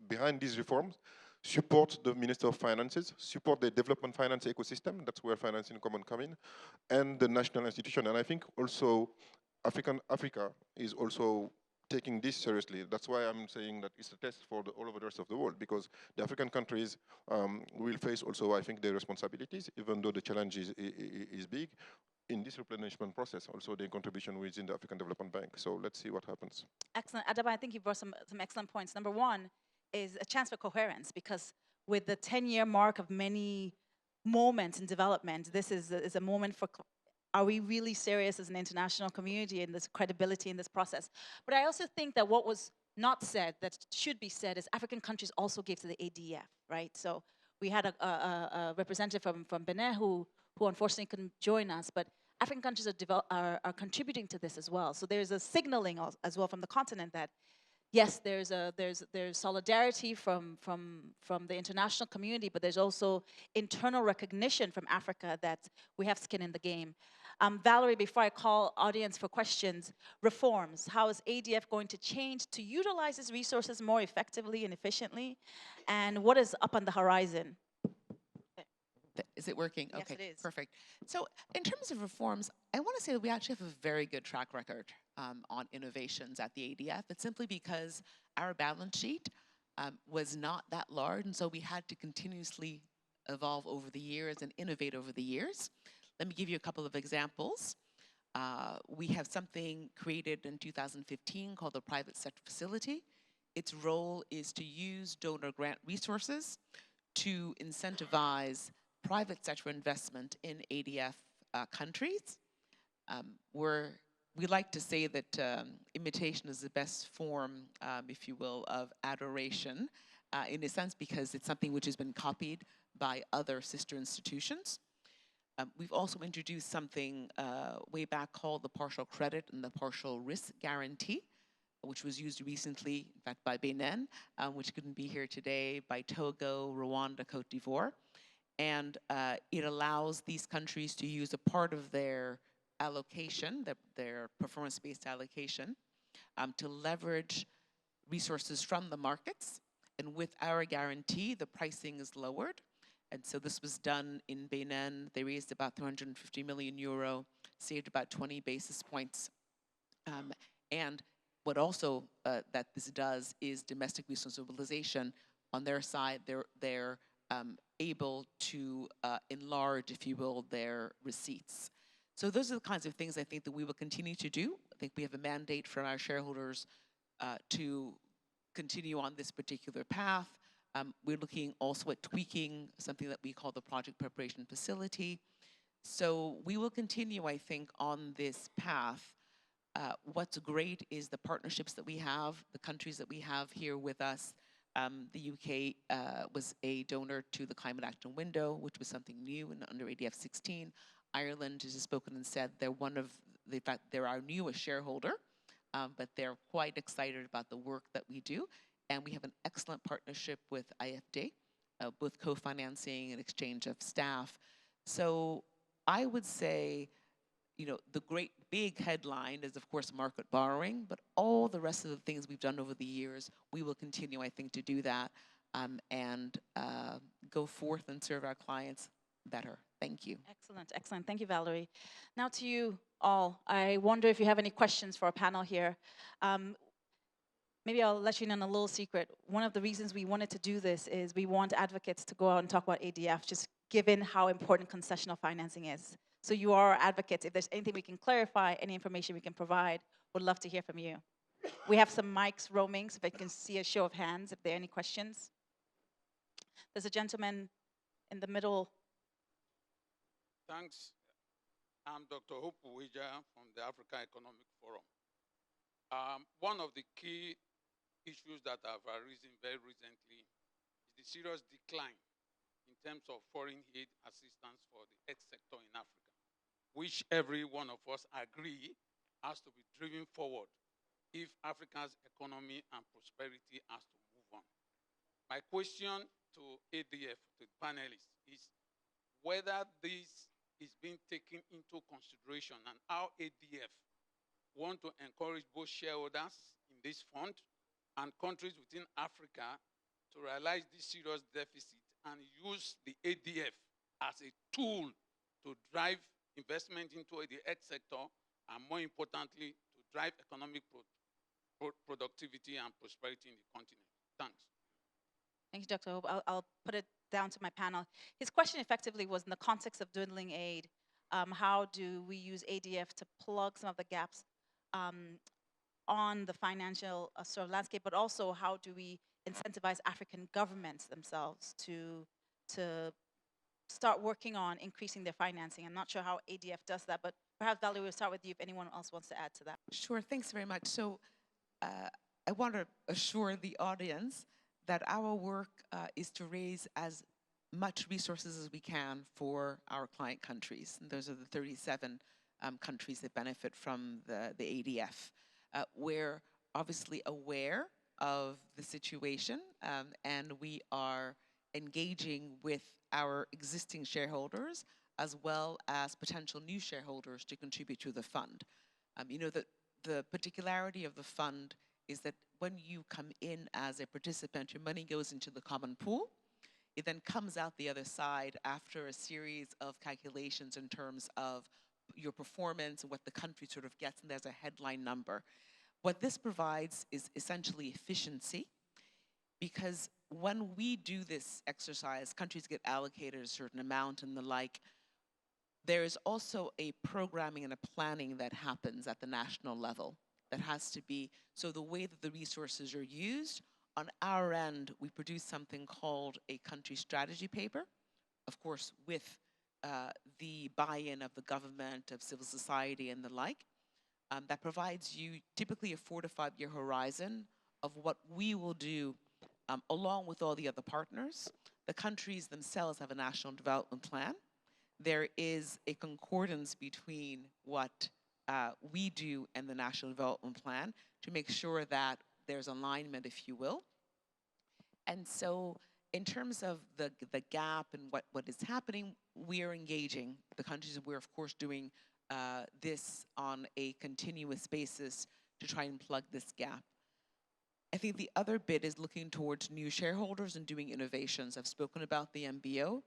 behind these reforms, support the Minister of Finances, support the development finance ecosystem, that's where Finance in Common come in, and the national institution. And I think also Africa is also taking this seriously. That's why I'm saying that it's a test for all over the rest of the world, because the African countries will face also, I think, their responsibilities, even though the challenge is big, in this replenishment process, also their contribution within the African Development Bank. So let's see what happens. Excellent. Adaba, I think you brought some excellent points. Number one is a chance for coherence, because with the 10-year mark of many moments in development, this is a moment for, are we really serious as an international community in this credibility in this process? But I also think that what was not said, that should be said, is African countries also gave to the ADF, right? So we had a representative from Benin who unfortunately couldn't join us, but African countries are contributing to this as well. So there's a signaling as well from the continent that, yes, there's solidarity from the international community, but there's also internal recognition from Africa that we have skin in the game. Valerie, before I call audience for questions, reforms. How is ADF going to change to utilize its resources more effectively and efficiently? And what is up on the horizon? Is it working? Yes, Okay, it is. perfect. So in terms of reforms, I want to say that we actually have a very good track record on innovations at the ADF. It's simply because our balance sheet was not that large, and so we had to continuously evolve over the years and innovate over the years. Let me give you a couple of examples. We have something created in 2015 called the Private Sector Facility. Its role is to use donor grant resources to incentivize private sector investment in ADF countries. We like to say that imitation is the best form, if you will, of adoration, in a sense because it's something which has been copied by other sister institutions. We've also introduced something way back called the partial credit and the partial risk guarantee, which was used recently, in fact, by Benin, which couldn't be here today, by Togo, Rwanda, Cote d'Ivoire. And it allows these countries to use a part of their allocation, their performance-based allocation, to leverage resources from the markets. And with our guarantee, the pricing is lowered. And so this was done in Benin. They raised about 350 million euro, saved about 20 basis points. And what also that this does is domestic resource mobilization. On their side, they're able to enlarge, if you will, their receipts. So those are the kinds of things I think that we will continue to do. I think we have a mandate from our shareholders to continue on this particular path. We're looking also at tweaking something that we call the Project Preparation Facility. So we will continue, I think, on this path. What's great is the partnerships that we have, the countries that we have here with us. The UK was a donor to the Climate Action Window, which was something new and under ADF-16. Ireland has spoken and said they're in fact, they're our newest shareholder, but they're quite excited about the work that we do. And we have an excellent partnership with IFD, both co-financing and exchange of staff. So I would say, you know, the great big headline is, of course, market borrowing, but all the rest of the things we've done over the years, we will continue, I think, to do that and go forth and serve our clients better. Thank you. Excellent, excellent. Thank you, Valerie. Now to you all. I wonder if you have any questions for our panel here. Maybe I'll let you in on a little secret. One of the reasons we wanted to do this is we want advocates to go out and talk about ADF, just given how important concessional financing is. So you are advocates. If there's anything we can clarify, any information we can provide, would love to hear from you. We have some mics roaming, so if I can see a show of hands, if there are any questions. There's a gentleman in the middle. Thanks. I'm Dr. Hope Uwija from the Africa Economic Forum. One of the key issues that have arisen very recently is the serious decline in terms of foreign aid assistance for the health sector in Africa, which every one of us agree has to be driven forward if Africa's economy and prosperity has to move on. My question to ADF, to the panelists, is whether this is being taken into consideration and how ADF want to encourage both shareholders in this fund and countries within Africa to realize this serious deficit and use the ADF as a tool to drive investment into the health sector and, more importantly, to drive economic productivity and prosperity in the continent. Thanks. Thank you, Dr. Hope. I'll put it down to my panel. His question effectively was in the context of dwindling aid, how do we use ADF to plug some of the gaps on the financial sort of landscape, but also how do we incentivize African governments themselves to start working on increasing their financing? I'm not sure how ADF does that, but perhaps Valerie, we'll start with you if anyone else wants to add to that. Sure, thanks very much. So I want to assure the audience that our work is to raise as much resources as we can for our client countries. And those are the 37 countries that benefit from the ADF. We're obviously aware of the situation and we are engaging with our existing shareholders as well as potential new shareholders to contribute to the fund. You know, the particularity of the fund is that when you come in as a participant, your money goes into the common pool. It then comes out the other side after a series of calculations in terms of your performance and what the country sort of gets, and there's a headline number. What this provides is essentially efficiency, because when we do this exercise, countries get allocated a certain amount and the like. There is also a programming and a planning that happens at the national level that has to be, so the way that the resources are used, on our end, we produce something called a country strategy paper, of course, with the buy-in of the government, of civil society and the like, that provides you typically a 4 to 5 year horizon of what we will do along with all the other partners. The countries themselves have a national development plan. There is a concordance between what we do and the national development plan to make sure that there's alignment, if you will. And so in terms of the gap and what is happening, we are engaging the countries, and we're of course doing this on a continuous basis to try and plug this gap. I think the other bit is looking towards new shareholders and doing innovations. I've spoken about the MBO.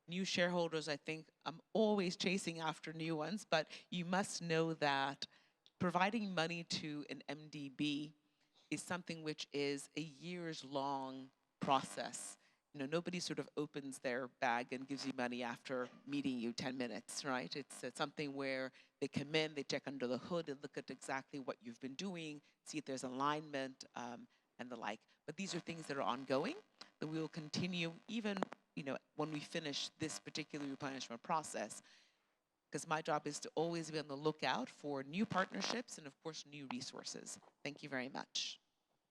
New shareholders, I think I'm always chasing after new ones, but you must know that providing money to an MDB is something which is a years-long process. You know, nobody sort of opens their bag and gives you money after meeting you 10 minutes, right? It's something where they come in, they check under the hood and look at exactly what you've been doing, see if there's alignment and the like. But these are things that are ongoing, that we will continue even, you know, when we finish this particular replenishment process, because my job is to always be on the lookout for new partnerships and of course new resources. Thank you very much.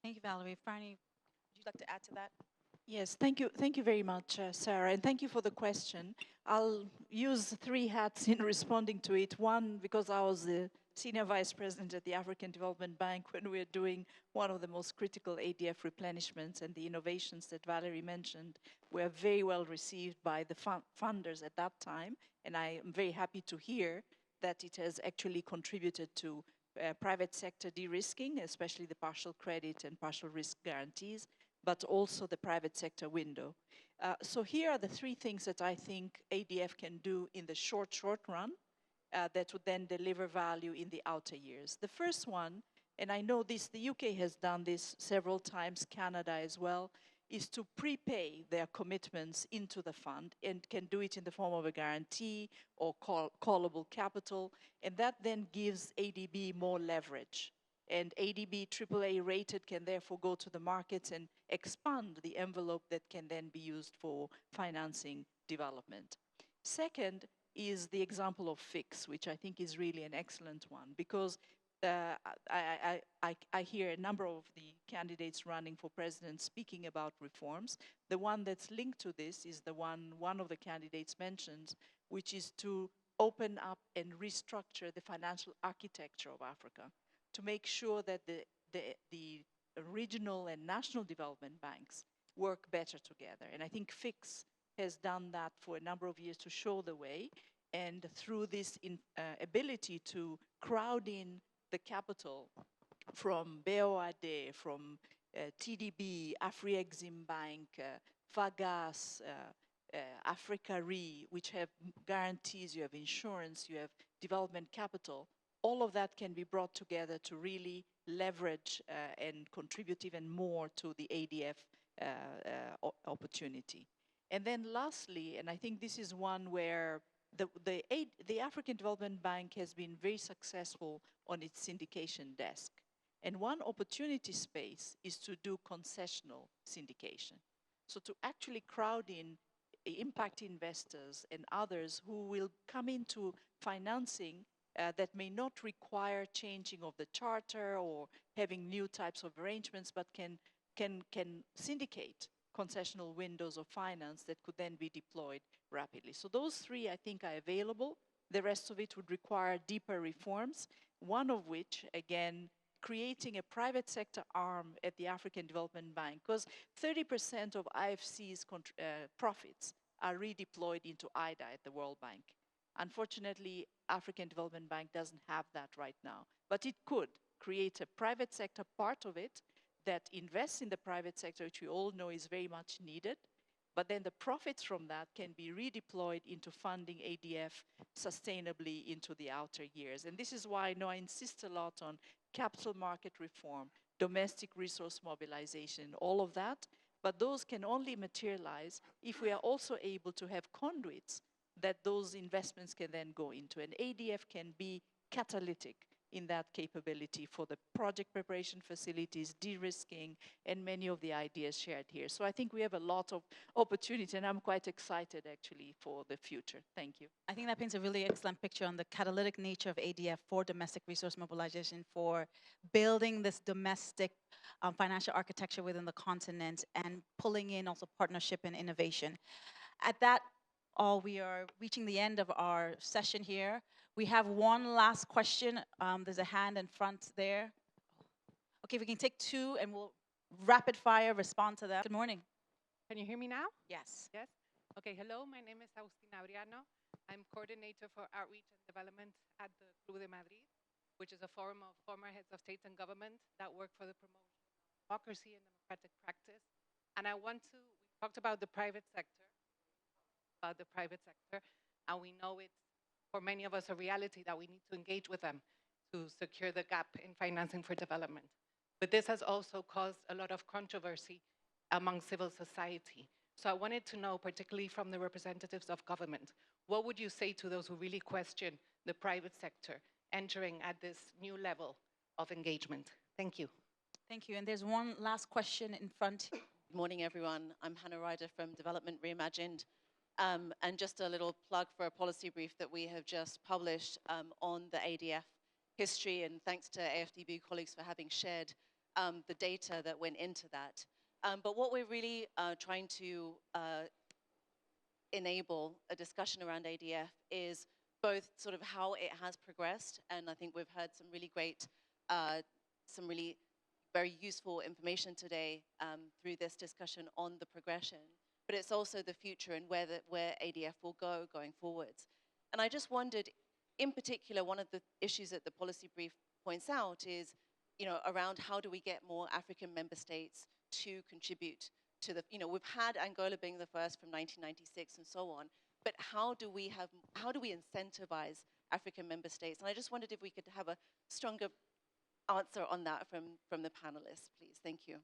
Thank you, Valerie. Franny, would you like to add to that? Yes, thank you. Thank you very much, Sarah, and thank you for the question. I'll use 3 hats in responding to it. One, because I was the Senior Vice President at the African Development Bank when we were doing one of the most critical ADF replenishments, and the innovations that Valerie mentioned were very well received by the funders at that time, and I am very happy to hear that it has actually contributed to private sector de-risking, especially the partial credit and partial risk guarantees, but also the private sector window. So here are the 3 things that I think ADF can do in the short run that would then deliver value in the outer years. The first one, and I know this, the UK has done this several times, Canada as well, is to prepay their commitments into the fund, and can do it in the form of a guarantee or callable capital, and that then gives ADB more leverage. And ADB AAA rated can therefore go to the markets and expand the envelope that can then be used for financing development. Second is the example of FIX, which I think is really an excellent one, because I hear a number of the candidates running for president speaking about reforms. The one that's linked to this is the one of the candidates mentions, which is to open up and restructure the financial architecture of Africa to make sure that the regional and national development banks work better together. And I think FIX has done that for a number of years to show the way. And through this ability to crowd in the capital from BOAD, from TDB, Afri-Exim Bank, Fagas, Africa Re, which have guarantees, you have insurance, you have development capital, all of that can be brought together to really leverage and contribute even more to the ADF opportunity. And then lastly, and I think this is one where the African Development Bank has been very successful on its syndication desk. And one opportunity space is to do concessional syndication. So to actually crowd in impact investors and others who will come into financing that may not require changing of the charter or having new types of arrangements, but can syndicate concessional windows of finance that could then be deployed rapidly. So those 3, I think, are available. The rest of it would require deeper reforms, one of which, again, creating a private sector arm at the African Development Bank, because 30% of IFC's profits are redeployed into IDA at the World Bank. Unfortunately, African Development Bank doesn't have that right now, but it could create a private sector part of it that invests in the private sector, which we all know is very much needed, but then the profits from that can be redeployed into funding ADF sustainably into the outer years. And this is why I insist a lot on capital market reform, domestic resource mobilization, all of that. But those can only materialize if we are also able to have conduits that those investments can then go into. And ADF can be catalytic in that capability for the project preparation facilities, de-risking, and many of the ideas shared here. So I think we have a lot of opportunity, and I'm quite excited actually for the future. Thank you. I think that paints a really excellent picture on the catalytic nature of ADF for domestic resource mobilization, for building this domestic financial architecture within the continent and pulling in also partnership and innovation. At that, we are reaching the end of our session here. We have one last question. There's a hand in front there. Okay, we can take two and we'll rapid fire respond to that. Good morning. Can you hear me now? Yes. Yes? Okay, hello, my name is Agustina Briano. I'm coordinator for outreach and development at the Club de Madrid, which is a forum of former heads of state and government that work for the promotion of democracy and democratic practice. And we talked about the private sector, and we know it's, for many of us, a reality that we need to engage with them to secure the gap in financing for development. But this has also caused a lot of controversy among civil society. So I wanted to know, particularly from the representatives of government, what would you say to those who really question the private sector entering at this new level of engagement? Thank you. Thank you. And there's one last question in front. Good morning, everyone. I'm Hannah Ryder from Development Reimagined. And just a little plug for a policy brief that we have just published on the ADF history, and thanks to AFDB colleagues for having shared the data that went into that. But what we're really trying to enable a discussion around ADF is both sort of how it has progressed, and I think we've heard some really great, some really very useful information today through this discussion on the progression, but it's also the future and where ADF will go going forwards. And I just wondered, in particular, one of the issues that the policy brief points out is, around how do we get more African member states to contribute to the, we've had Angola being the first from 1996 and so on, but how do we incentivize African member states? And I just wondered if we could have a stronger answer on that from the panelists, please. Thank you.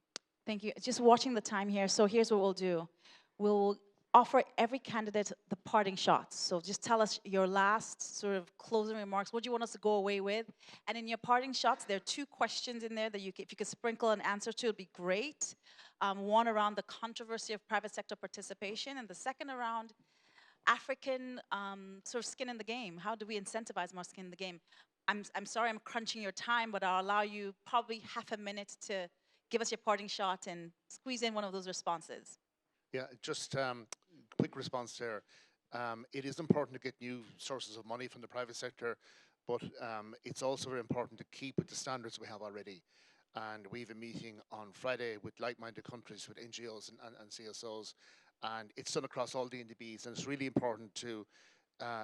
Thank you. Just watching the time here. So here's what we'll do. We'll offer every candidate the parting shots. So just tell us your last sort of closing remarks. What do you want us to go away with? And in your parting shots, there are two questions in there that if you could sprinkle an answer to, it'd be great. One around the controversy of private sector participation, and the second around African sort of skin in the game. How do we incentivize more skin in the game? I'm sorry I'm crunching your time, but I'll allow you probably half a minute to give us your parting shot and squeeze in one of those responses. Yeah, just quick response there. It is important to get new sources of money from the private sector, but it's also very important to keep with the standards we have already. And we have a meeting on Friday with like-minded countries, with NGOs and CSOs, and it's done across all the NDBs, and it's really important to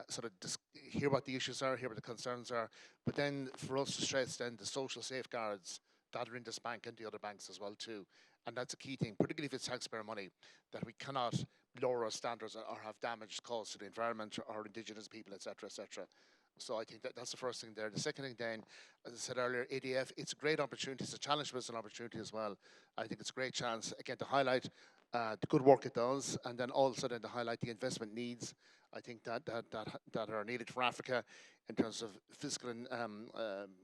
sort of hear what the issues are, hear what the concerns are, but then for us to stress then the social safeguards that are in this bank and the other banks as well too. And that's a key thing, particularly if it's taxpayer money, that we cannot lower our standards or have damage caused to the environment or indigenous people, etc., etc. So I think that's the first thing there. The second thing then, as I said earlier, ADF, it's a great opportunity. It's a challenge, but it's an opportunity as well. I think it's a great chance, again, to highlight the good work it does, and then also then to highlight the investment needs, I think that are needed for Africa in terms of physical and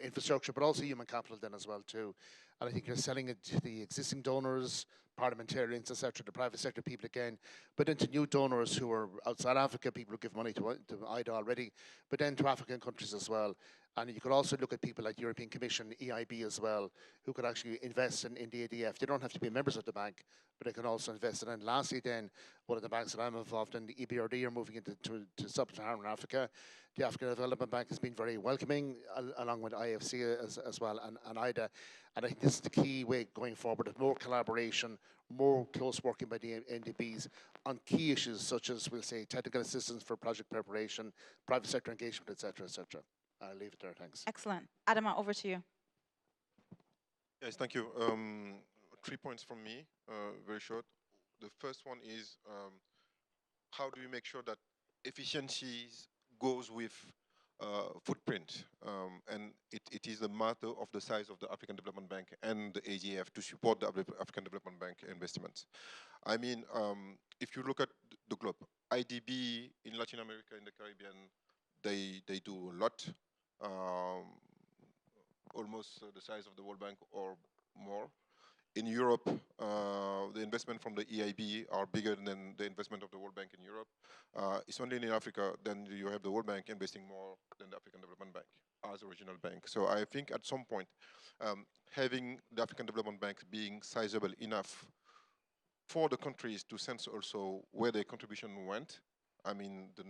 infrastructure, but also human capital then as well too. And I think you're selling it to the existing donors, parliamentarians, etc., the private sector people again, but then to new donors who are outside Africa, people who give money to IDA already, but then to African countries as well. And you could also look at people like the European Commission, EIB as well, who could actually invest in the ADF. They don't have to be members of the bank, but they can also invest in it. And lastly then, one of the banks that I'm involved in, the EBRD, are moving into sub-Saharan Africa. The African Development Bank has been very welcoming, along with IFC as well, and IDA. And I think this is the key way going forward, of more collaboration, more close working by the NDBs on key issues such as, we'll say, technical assistance for project preparation, private sector engagement, etc., etc. I'll leave it there, thanks. Excellent. Adama, over to you. Yes, thank you. 3 points from me, very short. The first one is how do you make sure that efficiencies goes with footprint? And it is a matter of the size of the African Development Bank and the ADF to support the African Development Bank investments. I mean, if you look at the globe, IDB in Latin America, in the Caribbean, they do a lot, almost the size of the World Bank or more. In Europe, the investment from the EIB are bigger than the investment of the World Bank in Europe. It's only in Africa, then you have the World Bank investing more than the African Development Bank as a regional bank. So I think at some point, having the African Development Bank being sizable enough for the countries to sense also where their contribution went, I mean, the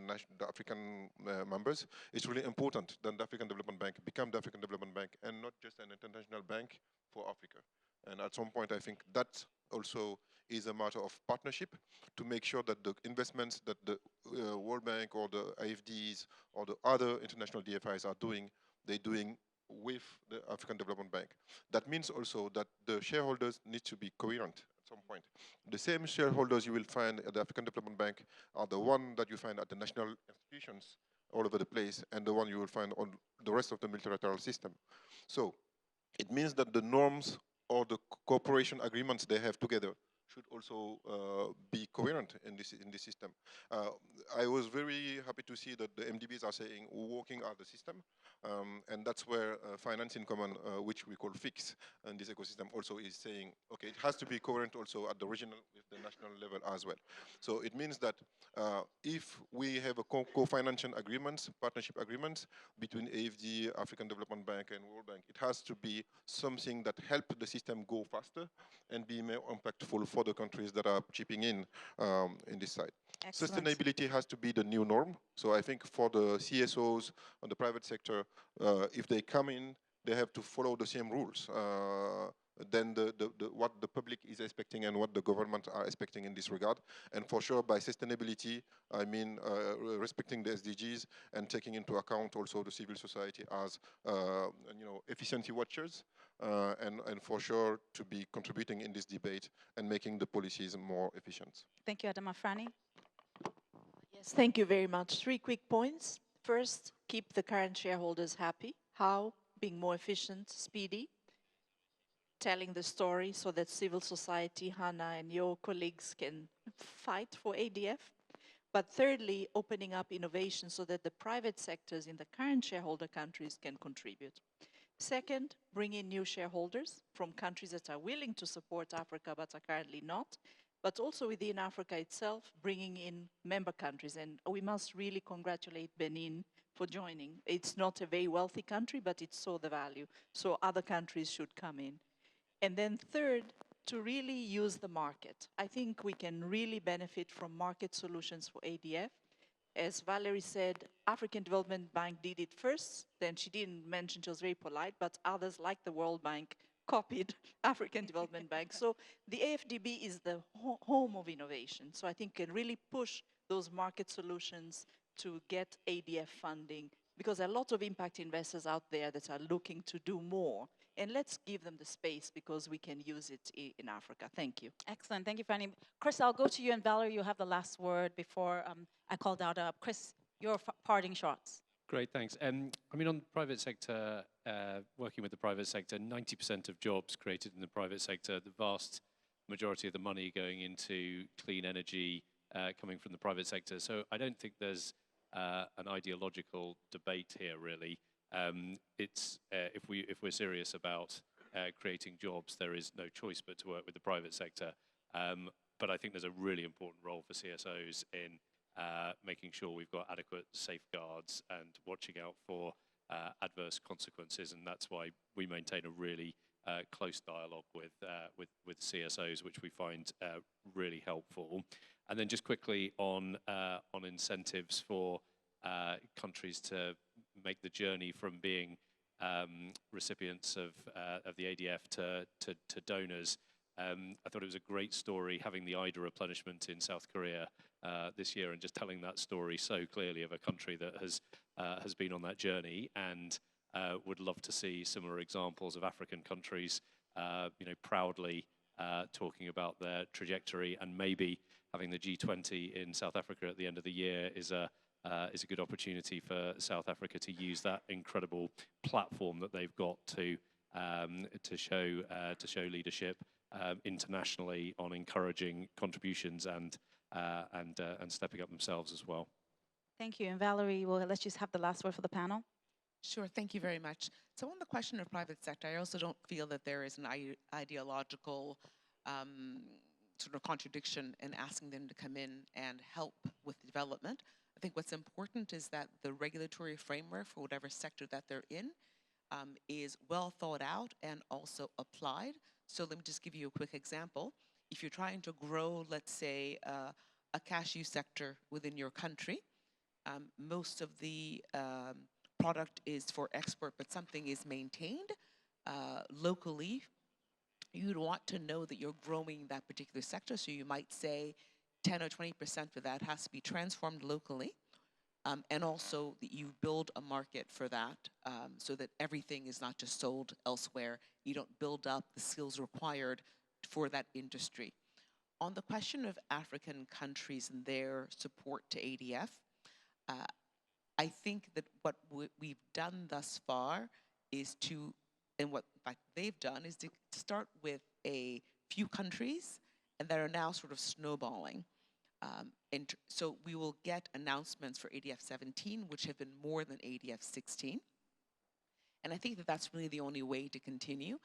African members, it's really important that the African Development Bank become the African Development Bank and not just an international bank for Africa. And at some point, I think that also is a matter of partnership to make sure that the investments that the World Bank or the IFDs or the other international DFIs are doing, they're doing with the African Development Bank. That means also that the shareholders need to be coherent at some point. The same shareholders you will find at the African Development Bank are the one that you find at the national institutions all over the place and the one you will find on the rest of the multilateral system. So it means that the norms or the cooperation agreements they have together should also be coherent in this system. I was very happy to see that the MDBs are saying working out the system, and that's where finance in common, which we call FIX, and this ecosystem also is saying, okay, it has to be coherent also at the regional with the national level as well. So it means that if we have a co-financing agreements, partnership agreements between AFD, African Development Bank, and World Bank, it has to be something that help the system go faster and be more impactful for the countries that are chipping in this side. Excellent. Sustainability has to be the new norm. So I think for the CSOs on the private sector, if they come in, they have to follow the same rules than what the public is expecting and what the government are expecting in this regard. And for sure, by sustainability, I mean respecting the SDGs and taking into account also the civil society as efficiency watchers, and for sure to be contributing in this debate and making the policies more efficient. Thank you, Adama. Franny? Yes, thank you very much. 3 quick points. First, keep the current shareholders happy. How? Being more efficient, speedy, telling the story so that civil society, Hannah, and your colleagues can fight for ADF. But thirdly, opening up innovation so that the private sectors in the current shareholder countries can contribute. Second, bring in new shareholders from countries that are willing to support Africa but are currently not, but also within Africa itself, bringing in member countries. And we must really congratulate Benin for joining. It's not a very wealthy country, but it saw the value. So other countries should come in. And then third, to really use the market. I think we can really benefit from market solutions for ADF. As Valerie said, African Development Bank did it first. Then she didn't mention, she was very polite, but others like the World Bank copied African Development Bank. So the AFDB is the home of innovation. So I think can really push those market solutions to get ADF funding, because there are a lot of impact investors out there that are looking to do more. And let's give them the space because we can use it in Africa. Thank you. Excellent. Thank you, Franny. Chris, I'll go to you, and Valerie, you have the last word before I called out. Chris, your parting shots. Great, thanks. I mean, on the private sector, working with the private sector, 90% of jobs created in the private sector, the vast majority of the money going into clean energy coming from the private sector. So I don't think there's an ideological debate here, really. If we're serious about creating jobs, there is no choice but to work with the private sector. But I think there's a really important role for CSOs in making sure we've got adequate safeguards and watching out for adverse consequences, and that's why we maintain a really close dialogue with CSOs, which we find really helpful. And then just quickly on incentives for countries to make the journey from being recipients of the ADF to donors. I thought it was a great story having the IDA replenishment in South Korea this year, and just telling that story so clearly of a country that has been on that journey, and would love to see similar examples of African countries, proudly talking about their trajectory, and maybe having the G20 in South Africa at the end of the year is a good opportunity for South Africa to use that incredible platform that they've got to show leadership internationally on encouraging contributions and stepping up themselves as well. Thank you. And Valerie, well, let's just have the last word for the panel. Sure, thank you very much. So on the question of private sector, I also don't feel that there is an ideological sort of contradiction in asking them to come in and help with development. I think what's important is that the regulatory framework for whatever sector that they're in is well thought out and also applied. So let me just give you a quick example. If you're trying to grow, let's say, a cashew sector within your country, most of the product is for export, but something is maintained locally. You'd want to know that you're growing that particular sector, so you might say 10 or 20% of that has to be transformed locally, and also that you build a market for that so that everything is not just sold elsewhere. You don't build up the skills required for that industry. On the question of African countries and their support to ADF, I think that what we've done thus far is to, and what in fact they've done is to start with a few countries and that are now sort of snowballing. And so we will get announcements for ADF-17, which have been more than ADF-16. And I think that that's really the only way to continue.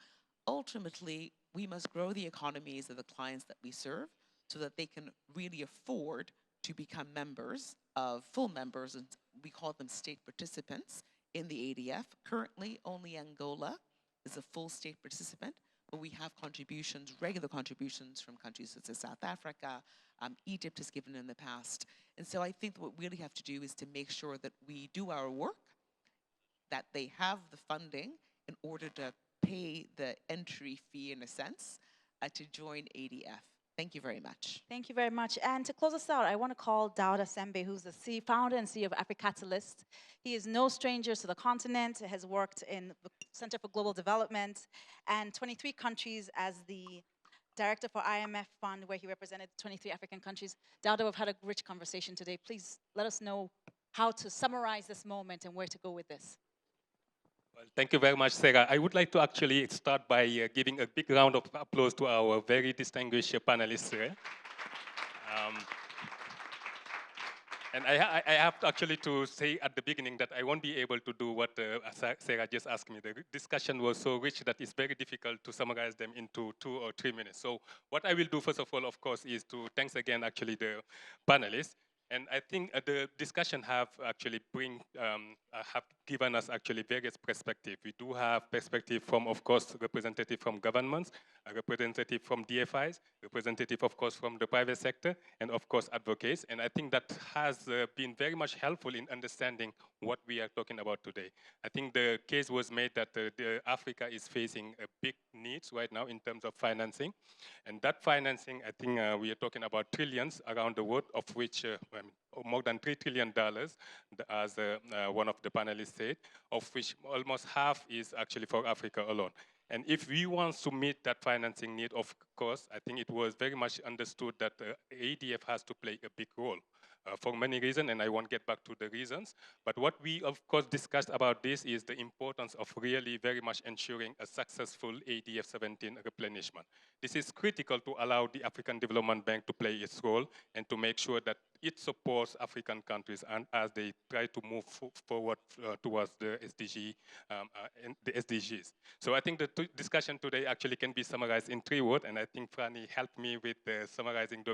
Ultimately, we must grow the economies of the clients that we serve so that they can really afford to become members of full members, and we call them state participants in the ADF. Currently, only Angola is a full state participant, but we have contributions, regular contributions from countries such as South Africa, Egypt has given in the past. And so I think what we really have to do is to make sure that we do our work, that they have the funding in order to pay the entry fee, in a sense, to join ADF. Thank you very much. Thank you very much. And to close us out, I want to call Dauda Sembe, who's the founder and CEO of Africatalyst. He is no stranger to the continent, has worked in the Center for Global Development and 23 countries as the director for IMF Fund, where he represented 23 African countries. Dauda, we've had a rich conversation today. Please let us know how to summarize this moment and where to go with this. Well, thank you very much, Sarah. I would like to actually start by giving a big round of applause to our very distinguished panelists here. And I have to actually to say at the beginning that I won't be able to do what Sarah just asked me. The discussion was so rich that it's very difficult to summarize them into 2 or 3 minutes. So what I will do, first of all, of course, is to thanks again, actually, the panelists. And I think the discussion have actually have given us actually various perspectives. We do have perspective from, of course, representative from governments, a representative from DFIs, representative, of course, from the private sector, and of course, advocates. And I think that has been very much helpful in understanding what we are talking about today. I think the case was made that Africa is facing a big needs right now in terms of financing. And that financing, I think we are talking about trillions around the world, of which more than $3 trillion, as one of the panelists said, of which almost half is actually for Africa alone. And if we want to meet that financing need, of course, I think it was very much understood that ADF has to play a big role. For many reasons, and I won't get back to the reasons. But what we, of course, discussed about this is the importance of really very much ensuring a successful ADF-17 replenishment. This is critical to allow the African Development Bank to play its role and to make sure that it supports African countries and as they try to move forward towards the SDGs. So I think the discussion today actually can be summarized in 3 words, and I think Franny helped me with summarizing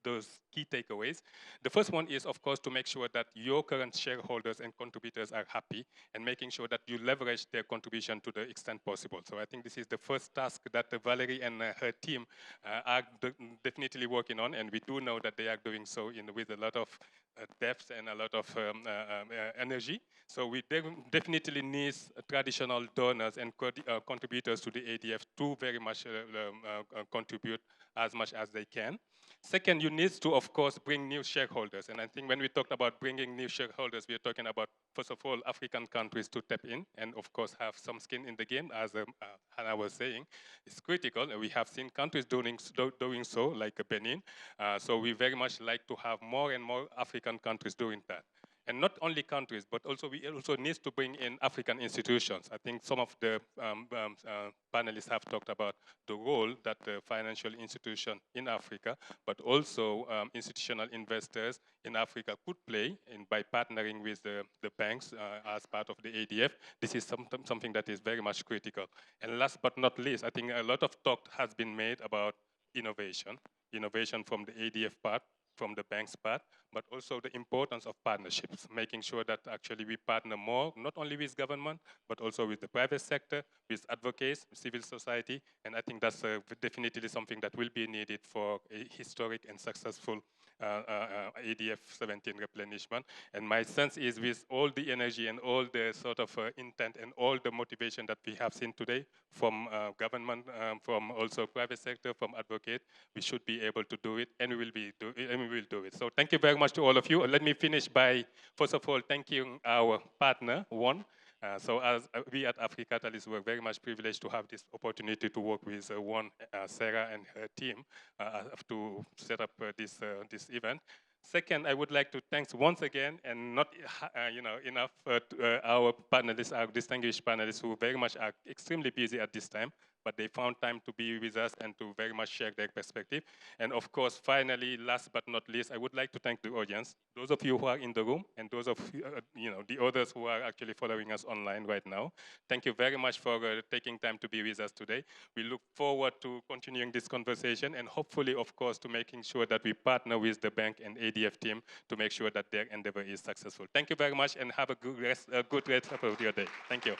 those key takeaways. The first one is, of course, to make sure that your current shareholders and contributors are happy and making sure that you leverage their contribution to the extent possible. So I think this is the first task that Valerie and her team are definitely working on, and we do know that they are doing so with a lot of depth and a lot of energy. So we definitely need traditional donors and contributors to the ADF to very much contribute as much as they can. Second, you need to, of course, bring new shareholders. And I think when we talked about bringing new shareholders, we are talking about, first of all, African countries to tap in and, of course, have some skin in the game, as Hannah was saying. It's critical. We have seen countries doing so, like Benin. So we very much like to have more and more African countries doing that. And not only countries, but also we also need to bring in African institutions. I think some of the panelists have talked about the role that the financial institution in Africa, but also institutional investors in Africa could play by partnering with the banks as part of the ADF. This is something that is very much critical. And last but not least, I think a lot of talk has been made about innovation from the ADF part, from the bank's part, but also the importance of partnerships, making sure that actually we partner more, not only with government, but also with the private sector, with advocates, civil society, and I think that's definitely something that will be needed for a historic and successful ADF-17 replenishment. And my sense is with all the energy and all the sort of intent and all the motivation that we have seen today from government, from also private sector, from advocate, we should be able to do it, and we will do it. So thank you very much to all of you. Let me finish by, first of all, thanking our partner, One. So as we at AfriCatalyst were very much privileged to have this opportunity to work with One, Sarah and her team to set up this event. Second, I would like to thank once again, and not enough, our panelists, our distinguished panelists who very much are extremely busy at this time, but they found time to be with us and to very much share their perspective. And of course, finally, last but not least, I would like to thank the audience, those of you who are in the room and those of the others who are actually following us online right now. Thank you very much for taking time to be with us today. We look forward to continuing this conversation and hopefully, of course, to making sure that we partner with the bank and ADF team to make sure that their endeavor is successful. Thank you very much and have a good rest of your day. Thank you.